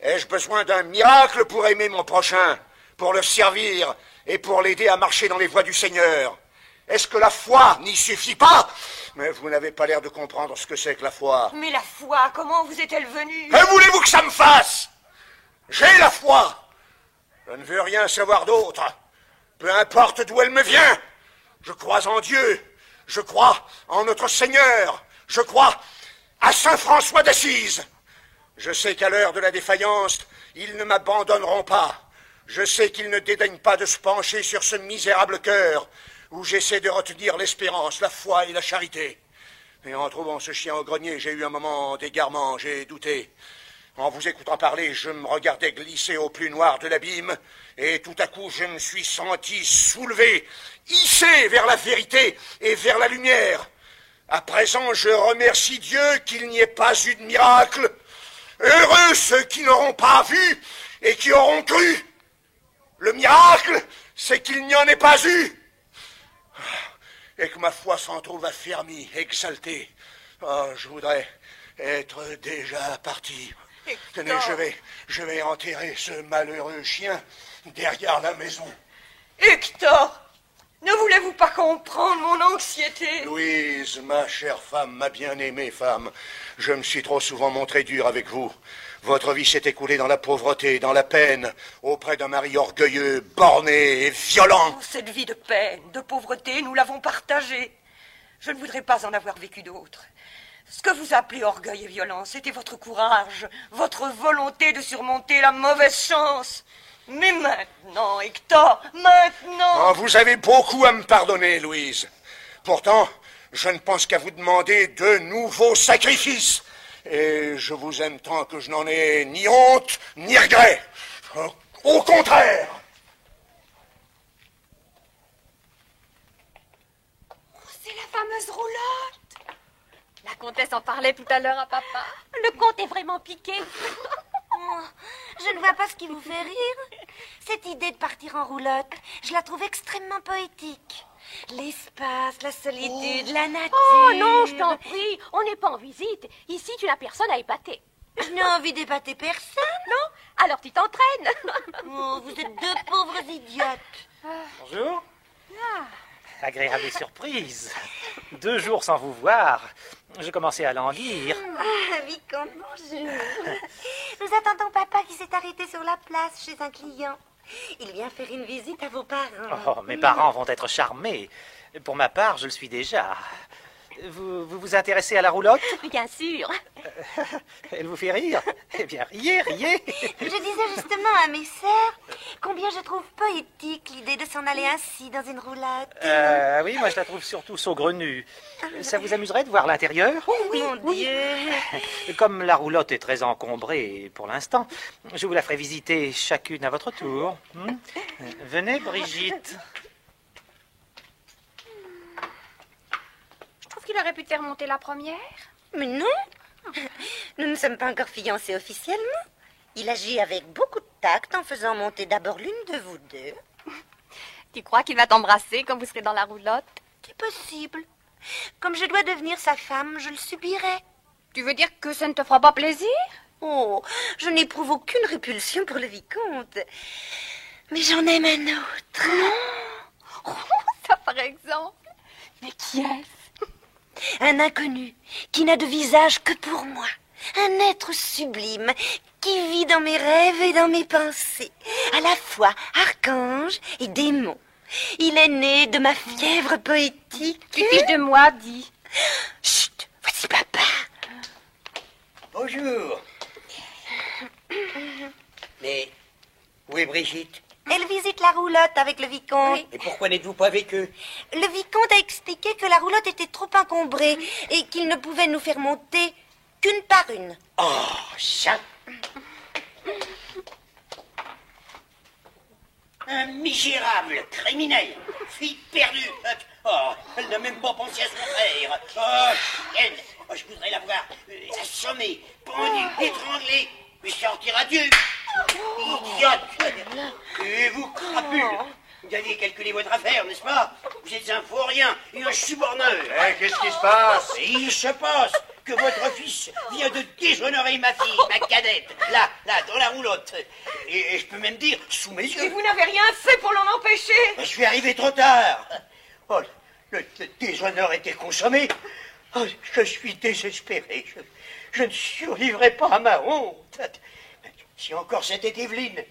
Ai-je besoin d'un miracle pour aimer mon prochain, pour le servir et pour l'aider à marcher dans les voies du Seigneur? Est-ce que la foi n'y suffit pas? Mais vous n'avez pas l'air de comprendre ce que c'est que la foi. Mais la foi, comment vous est-elle venue? Que voulez-vous que ça me fasse? J'ai la foi. Je ne veux rien savoir d'autre. Peu importe d'où elle me vient. Je crois en Dieu. Je crois en notre Seigneur. Je crois à Saint François d'Assise. Je sais qu'à l'heure de la défaillance, ils ne m'abandonneront pas. Je sais qu'ils ne dédaignent pas de se pencher sur ce misérable cœur où j'essaie de retenir l'espérance, la foi et la charité. Et en trouvant ce chien au grenier, j'ai eu un moment d'égarement, j'ai douté. En vous écoutant parler, je me regardais glisser au plus noir de l'abîme, et tout à coup, je me suis senti soulevé, hissé vers la vérité et vers la lumière. À présent, je remercie Dieu qu'il n'y ait pas eu de miracle. Heureux ceux qui n'auront pas vu et qui auront cru. Le miracle, c'est qu'il n'y en ait pas eu. Et que ma foi s'en trouve affermie, exaltée. Oh, je voudrais être déjà parti. Tenez, je vais enterrer ce malheureux chien derrière la maison. Hector, Ne voulez-vous pas comprendre mon anxiété? Louise, ma chère femme, ma bien-aimée femme, je me suis trop souvent montré dur avec vous. Votre vie s'est écoulée dans la pauvreté, dans la peine, auprès d'un mari orgueilleux, borné et violent. Oh, cette vie de peine, de pauvreté, nous l'avons partagée. Je ne voudrais pas en avoir vécu d'autres. Ce que vous appelez orgueil et violence, c'était votre courage, votre volonté de surmonter la mauvaise chance. Mais maintenant, Hector, maintenant... Oh, vous avez beaucoup à me pardonner, Louise. Pourtant, je ne pense qu'à vous demander de nouveaux sacrifices. Et je vous aime tant que je n'en ai ni honte, ni regret. Au contraire. C'est la fameuse roulotte. La comtesse en parlait tout à l'heure à papa. Le comte est vraiment piqué. Oh, je ne vois pas ce qui vous fait rire. Cette idée de partir en roulotte, je la trouve extrêmement poétique. L'espace, la solitude, la nature... Oh non, je t'en prie, on n'est pas en visite. Ici, tu n'as personne à épater. Je n'ai envie d'épater personne. Non? Alors tu t'entraînes. Oh, vous êtes deux pauvres idiotes. Bonjour. Agréable surprise. 2 jours sans vous voir. Je commençais à languir. Ah, vicomte, bonjour. Nous attendons papa qui s'est arrêté sur la place chez un client. Il vient faire une visite à vos parents. Oh, mes parents vont être charmés. Pour ma part, je le suis déjà. Vous vous intéressez à la roulotte? Bien sûr. Elle vous fait rire? Eh bien, riez, riez. Je disais justement à mes sœurs combien je trouve poétique l'idée de s'en aller ainsi dans une roulotte. Oui, moi je la trouve surtout saugrenue. Ça vous amuserait de voir l'intérieur? Oui, mon Dieu. Comme la roulotte est très encombrée pour l'instant, je vous la ferai visiter chacune à votre tour. Venez, Brigitte. Je trouve qu'il aurait pu te faire monter la première. Mais non. Nous ne sommes pas encore fiancés officiellement. Il agit avec beaucoup de tact en faisant monter d'abord l'une de vous deux. Tu crois qu'il va t'embrasser quand vous serez dans la roulotte? C'est possible. Comme je dois devenir sa femme, je le subirai. Tu veux dire que ça ne te fera pas plaisir? Oh, je n'éprouve aucune répulsion pour le vicomte. Mais j'en aime un autre. Oh, ça par exemple. Mais qui est-ce? Un inconnu qui n'a de visage que pour moi. Un être sublime qui vit dans mes rêves et dans mes pensées. À la fois archange et démon. Il est né de ma fièvre poétique. Tu fiches de moi, dis. Chut, voici papa. Bonjour. Mais où est Brigitte? Elle visite la roulotte avec le vicomte. Et pourquoi n'êtes-vous pas avec eux? Le vicomte a expliqué que la roulotte était trop encombrée et qu'il ne pouvait nous faire monter qu'une par une. Oh, ça. Un misérable criminel, fille perdue. Oh, elle n'a même pas pensé à son frère. Oh, chienne. Oh, je voudrais la voir assommée, pendue, étranglée. Mais sortira-tu? Idiote! Et vous, crapule! Vous aviez calculé votre affaire, n'est-ce pas? Vous êtes un faux-rien et un suborneur. Qu'est-ce qui se passe? Il se passe que votre fils vient de déshonorer ma fille, ma cadette, là, dans la roulotte. Et je peux même dire, sous mes yeux. Et vous n'avez rien fait pour l'en empêcher? Je suis arrivé trop tard. Oh, le déshonneur était consommé. Oh, je suis désespéré. Je ne survivrai pas à ma honte. Si encore c'était Evelyne.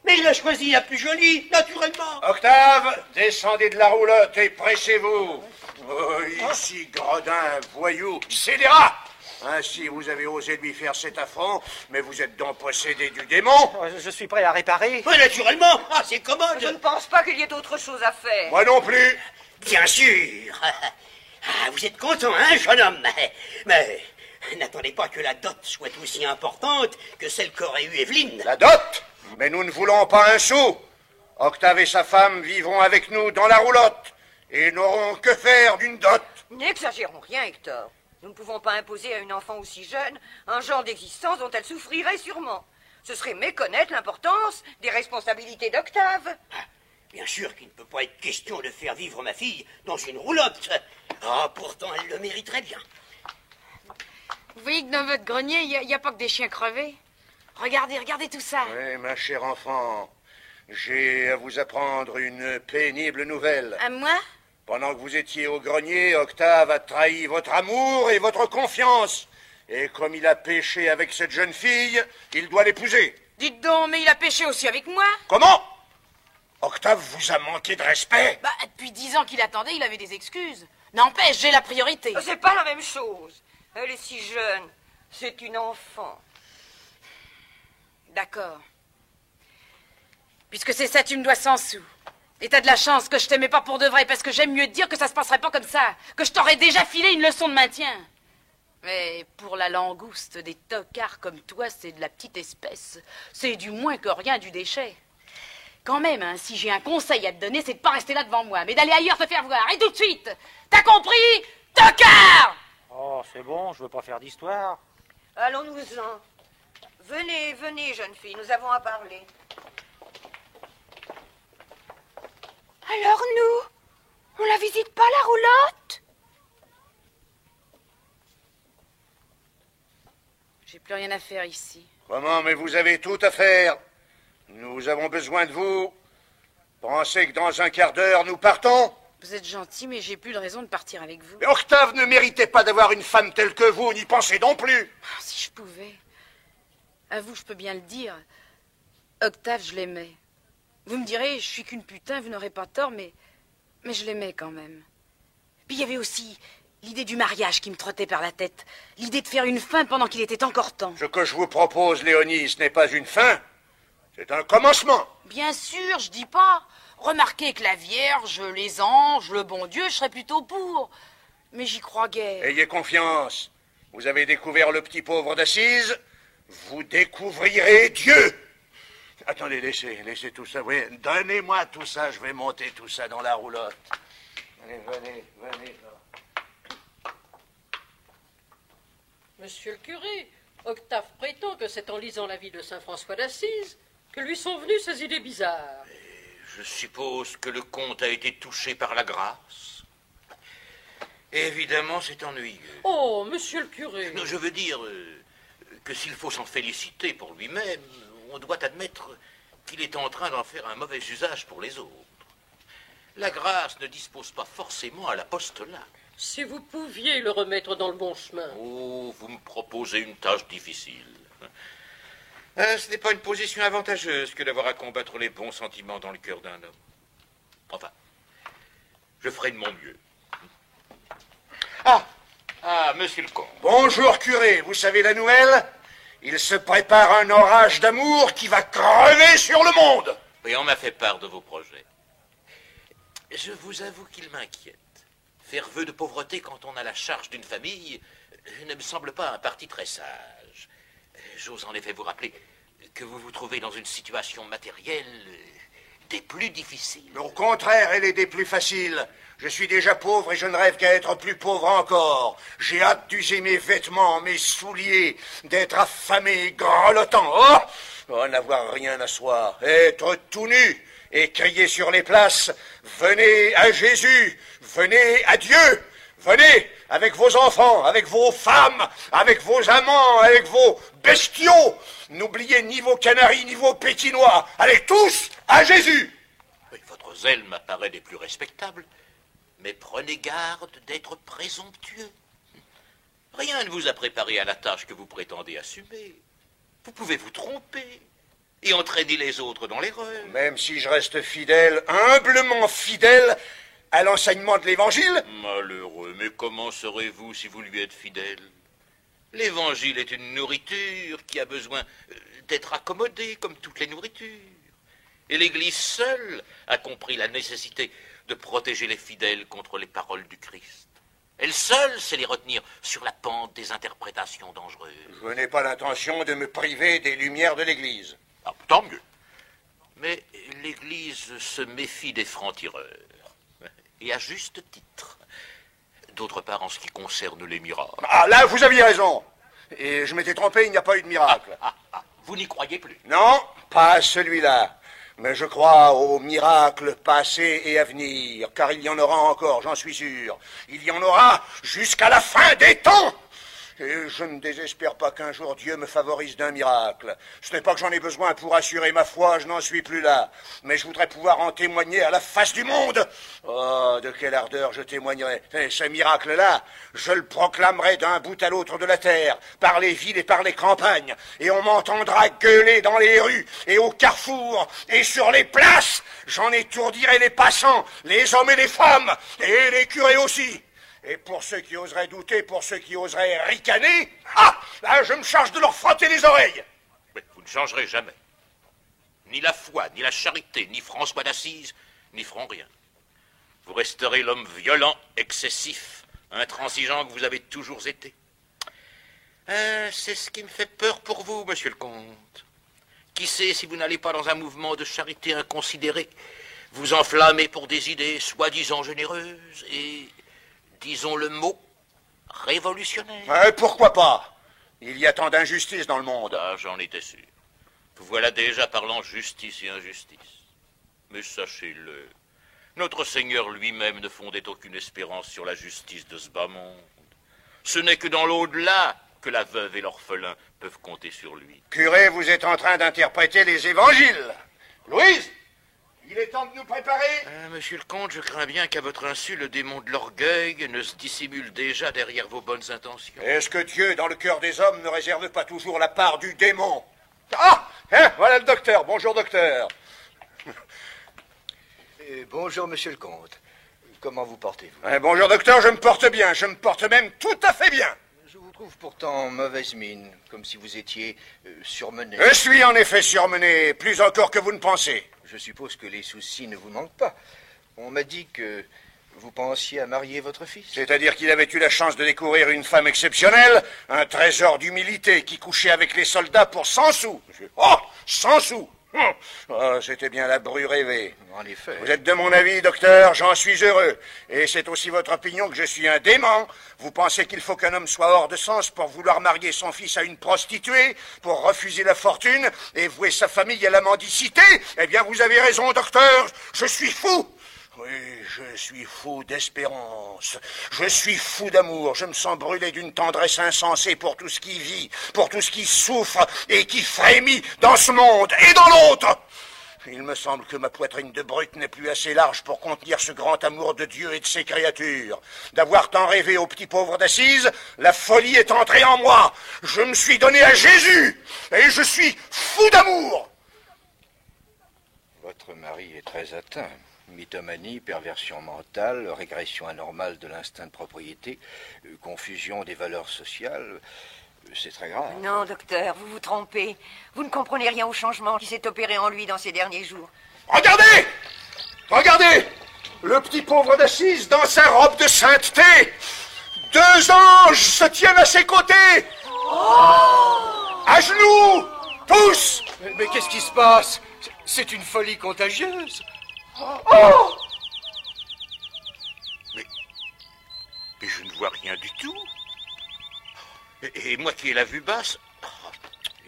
Mais il a choisi la plus jolie, naturellement. Octave, descendez de la roulotte et pressez-vous. Oh, ici, gredin, voyou, scélérat. Ainsi, vous avez osé lui faire cet affront, mais vous êtes donc possédé du démon. Je suis prêt à réparer. Oui, naturellement. Ah, c'est commode. Je ne pense pas qu'il y ait d'autre chose à faire. Moi non plus. Bien sûr. Ah, vous êtes content, hein, jeune homme? Mais n'attendez pas que la dot soit aussi importante que celle qu'aurait eue Evelyne. La dot? Mais nous ne voulons pas un sou. Octave et sa femme vivront avec nous dans la roulotte et n'auront que faire d'une dot. N'exagérons rien, Hector. Nous ne pouvons pas imposer à une enfant aussi jeune un genre d'existence dont elle souffrirait sûrement. Ce serait méconnaître l'importance des responsabilités d'Octave. Bien sûr qu'il ne peut pas être question de faire vivre ma fille dans une roulotte. Ah, pourtant, elle le mériterait bien. Vous voyez que dans votre grenier, il n'y a pas que des chiens crevés. Regardez tout ça. Oui, ma chère enfant, J'ai à vous apprendre une pénible nouvelle. À moi? Pendant que vous étiez au grenier, Octave a trahi votre amour et votre confiance. Et comme il a péché avec cette jeune fille, il doit l'épouser. Dites donc, mais il a péché aussi avec moi? Comment? Octave vous a manqué de respect? Bah, depuis 10 ans qu'il attendait, il avait des excuses. N'empêche, j'ai la priorité. C'est pas la même chose. Elle est si jeune. C'est une enfant. D'accord. Puisque c'est ça, tu me dois 100 sous. Et t'as de la chance que je t'aimais pas pour de vrai, parce que j'aime mieux te dire que ça se passerait pas comme ça, que je t'aurais déjà filé une leçon de maintien. Mais pour la langouste des tocards comme toi, c'est de la petite espèce. C'est du moins que rien du déchet. Quand même, hein, si j'ai un conseil à te donner, c'est de pas rester là devant moi, mais d'aller ailleurs te faire voir, et tout de suite. T'as compris, tocard? Oh, c'est bon, je veux pas faire d'histoire. Allons-nous-en. Venez, venez, jeune fille, nous avons à parler. Alors nous, on la visite pas, la roulotte? J'ai plus rien à faire ici. Comment? Mais vous avez tout à faire. Nous avons besoin de vous. Pensez que dans un quart d'heure, nous partons? Vous êtes gentil, mais j'ai plus de raison de partir avec vous. Mais Octave ne méritait pas d'avoir une femme telle que vous, n'y pensez non plus. Oh, si je pouvais. À vous, je peux bien le dire. Octave, je l'aimais. Vous me direz, je suis qu'une putain, vous n'aurez pas tort, mais je l'aimais quand même. Puis il y avait aussi l'idée du mariage qui me trottait par la tête. L'idée de faire une fin pendant qu'il était encore temps. Ce que je vous propose, Léonie, ce n'est pas une fin. C'est un commencement. Bien sûr, je dis pas. Remarquez que la Vierge, les anges, le bon Dieu, je serais plutôt pour. Mais j'y crois guère. Ayez confiance. Vous avez découvert le petit pauvre d'Assise. Vous découvrirez Dieu. Attendez, laissez tout ça. Oui, donnez-moi tout ça, je vais monter tout ça dans la roulotte. Allez, venez. Là. Monsieur le curé, Octave prétend que c'est en lisant la vie de saint François d'Assise que lui sont venues ces idées bizarres. Je suppose que le comte a été touché par la grâce. Évidemment, c'est ennuyeux. Oh, monsieur le curé. Non, je veux dire que s'il faut s'en féliciter pour lui-même, on doit admettre qu'il est en train d'en faire un mauvais usage pour les autres. La grâce ne dispose pas forcément à l'apostolat. Si vous pouviez le remettre dans le bon chemin. Oh, vous me proposez une tâche difficile. Ce n'est pas une position avantageuse que d'avoir à combattre les bons sentiments dans le cœur d'un homme. Enfin, je ferai de mon mieux. Ah, monsieur le comte. Bonjour, curé. Vous savez la nouvelle? Il se prépare un orage d'amour qui va crever sur le monde. Et on m'a fait part de vos projets. Je vous avoue qu'il m'inquiète. Faire vœu de pauvreté quand on a la charge d'une famille ne me semble pas un parti très sage. J'ose en effet vous rappeler que vous vous trouvez dans une situation matérielle des plus difficiles. Au contraire, elle est des plus faciles. Je suis déjà pauvre et je ne rêve qu'à être plus pauvre encore. J'ai hâte d'user mes vêtements, mes souliers, d'être affamé, grelottant. Oh, n'avoir rien à soi, être tout nu et crier sur les places, venez à Jésus, venez à Dieu, venez avec vos enfants, avec vos femmes, avec vos amants, avec vos bestiaux. N'oubliez ni vos canaris, ni vos pékinois. Allez tous à Jésus. Oui, votre zèle m'apparaît des plus respectables, mais prenez garde d'être présomptueux. Rien ne vous a préparé à la tâche que vous prétendez assumer. Vous pouvez vous tromper et entraîner les autres dans l'erreur. Même si je reste fidèle, humblement fidèle, à l'enseignement de l'Évangile. Malheureux, mais comment serez-vous si vous lui êtes fidèle? L'Évangile est une nourriture qui a besoin d'être accommodée comme toutes les nourritures. Et l'Église seule a compris la nécessité de protéger les fidèles contre les paroles du Christ. Elle seule sait les retenir sur la pente des interprétations dangereuses. Je n'ai pas l'intention de me priver des lumières de l'Église. Ah, tant mieux. Mais l'Église se méfie des francs-tireurs. Et à juste titre. D'autre part, en ce qui concerne les miracles. Ah, là, vous aviez raison. Et je m'étais trompé, il n'y a pas eu de miracle. Vous n'y croyez plus? Non, pas à celui-là. Mais je crois aux miracles passés et à venir, car il y en aura encore, j'en suis sûr. Il y en aura jusqu'à la fin des temps. Et je ne désespère pas qu'un jour Dieu me favorise d'un miracle. Ce n'est pas que j'en ai besoin pour assurer ma foi, je n'en suis plus là. Mais je voudrais pouvoir en témoigner à la face du monde. Oh, de quelle ardeur je témoignerai. Et ce miracle-là, je le proclamerai d'un bout à l'autre de la terre, par les villes et par les campagnes. Et on m'entendra gueuler dans les rues et au carrefour et sur les places. J'en étourdirai les passants, les hommes et les femmes, et les curés aussi. Et pour ceux qui oseraient douter, pour ceux qui oseraient ricaner, là, je me charge de leur frotter les oreilles. Mais vous ne changerez jamais. Ni la foi, ni la charité, ni François d'Assise, n'y feront rien. Vous resterez l'homme violent, excessif, intransigeant que vous avez toujours été. C'est ce qui me fait peur pour vous, monsieur le comte. Qui sait si vous n'allez pas dans un mouvement de charité inconsidéré, vous enflammer pour des idées soi-disant généreuses et... disons le mot, révolutionnaire. Pourquoi pas? Il y a tant d'injustice dans le monde. Ah, j'en étais sûr. Vous voilà déjà parlant justice et injustice. Mais sachez-le, notre Seigneur lui-même ne fondait aucune espérance sur la justice de ce bas monde. Ce n'est que dans l'au-delà que la veuve et l'orphelin peuvent compter sur lui. Curé, vous êtes en train d'interpréter les évangiles. Louise, il est temps de nous préparer. Monsieur le comte, je crains bien qu'à votre insu, le démon de l'orgueil ne se dissimule déjà derrière vos bonnes intentions. Est-ce que Dieu, dans le cœur des hommes, ne réserve pas toujours la part du démon? Voilà le docteur. Bonjour, docteur. Bonjour, monsieur le comte. Comment vous portez-vous? Bonjour, docteur, je me porte bien. Je me porte même tout à fait bien. Je vous trouve pourtant en mauvaise mine, comme si vous étiez surmené. Je suis en effet surmené, plus encore que vous ne pensez. Je suppose que les soucis ne vous manquent pas. On m'a dit que vous pensiez à marier votre fils. C'est-à-dire qu'il avait eu la chance de découvrir une femme exceptionnelle, un trésor d'humilité qui couchait avec les soldats pour 100 sous. 100 sous. C'était bien la bru rêvée. En effet. Vous êtes de mon avis, docteur, j'en suis heureux. Et c'est aussi votre opinion que je suis un dément. Vous pensez qu'il faut qu'un homme soit hors de sens pour vouloir marier son fils à une prostituée, pour refuser la fortune et vouer sa famille à la mendicité? Eh bien, vous avez raison, docteur, je suis fou. Oui, je suis fou d'espérance. Je suis fou d'amour. Je me sens brûlé d'une tendresse insensée pour tout ce qui vit, pour tout ce qui souffre et qui frémit dans ce monde et dans l'autre. Il me semble que ma poitrine de brute n'est plus assez large pour contenir ce grand amour de Dieu et de ses créatures. D'avoir tant rêvé au petit pauvre d'Assise, la folie est entrée en moi. Je me suis donné à Jésus et je suis fou d'amour. Votre mari est très atteint. Mythomanie, perversion mentale, régression anormale de l'instinct de propriété, confusion des valeurs sociales, c'est très grave. Non, docteur, vous vous trompez. Vous ne comprenez rien au changement qui s'est opéré en lui dans ces derniers jours. Regardez! Regardez! Le petit pauvre d'Assise dans sa robe de sainteté! 2 anges se tiennent à ses côtés! À genoux! Tous! Mais qu'est-ce qui se passe? C'est une folie contagieuse. Mais je ne vois rien du tout. Et moi qui ai la vue basse,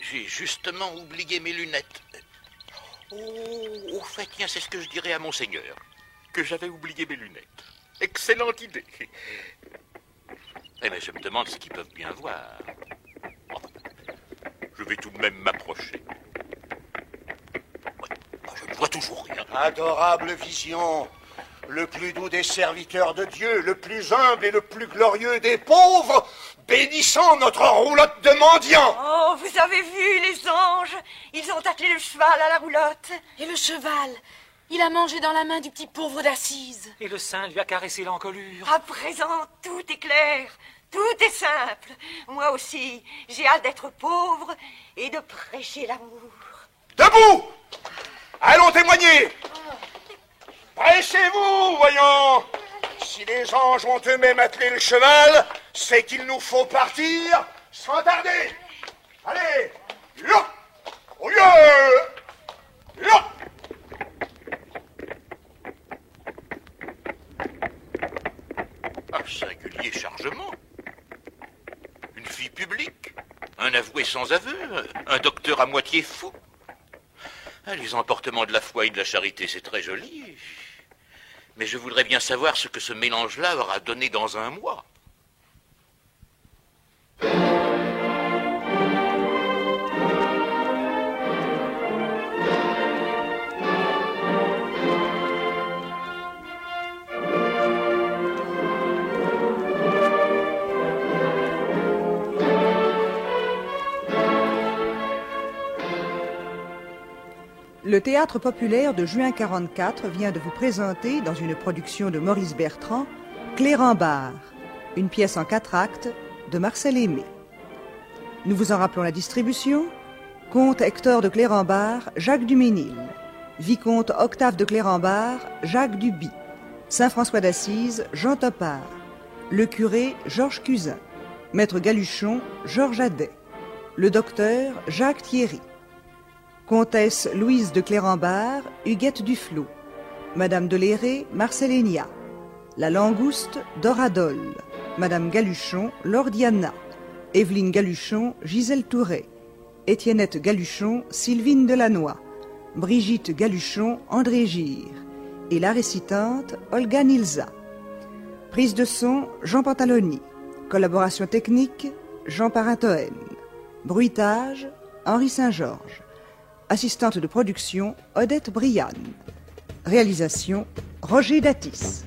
j'ai justement oublié mes lunettes. Au fait, tiens, c'est ce que je dirais à Monseigneur, que j'avais oublié mes lunettes. Excellente idée. Eh bien, je me demande ce qu'ils peuvent bien voir. Je vais tout de même m'approcher. Je ne vois toujours rien. Adorable vision, le plus doux des serviteurs de Dieu, le plus humble et le plus glorieux des pauvres, bénissant notre roulotte de mendiants. Oh, vous avez vu les anges? Ils ont attelé le cheval à la roulotte. Et le cheval, il a mangé dans la main du petit pauvre d'Assise. Et le saint lui a caressé l'encolure. À présent, tout est clair, tout est simple. Moi aussi, j'ai hâte d'être pauvre et de prêcher l'amour. Debout! Allons témoigner! Pressez-vous, voyons! Si les anges ont eux-mêmes attelé le cheval, c'est qu'il nous faut partir sans tarder. Allez! Yo! Au lieu! Yo! Un singulier chargement. Une fille publique. Un avoué sans aveu. Un docteur à moitié fou. Les emportements de la foi et de la charité, c'est très joli. Mais je voudrais bien savoir ce que ce mélange-là aura donné dans un mois. Le Théâtre populaire de juin 44 vient de vous présenter, dans une production de Maurice Bertrand, Clérambard, une pièce en 4 actes de Marcel Aimé. Nous vous en rappelons la distribution. Comte Hector de Clérambard, Jacques Duménil. Vicomte Octave de Clérambard, Jacques Duby. Saint-François d'Assise, Jean Topard. Le curé, Georges Cusin. Maître Galuchon, Georges Adet. Le docteur, Jacques Thierry. Comtesse Louise de Clérambard, Huguette Duflot. Madame de Léré, Marcellénia. La Langouste, Doradol. Madame Galuchon, Lordiana. Évelyne Galuchon, Gisèle Touret. Étiennette Galuchon, Sylvine Delannoy. Brigitte Galuchon, André Gire. Et la récitante, Olga Nilza. Prise de son, Jean Pantaloni. Collaboration technique, Jean Paratoen. Bruitage, Henri Saint-Georges. Assistante de production, Odette Brianne. Réalisation, Roger Datis.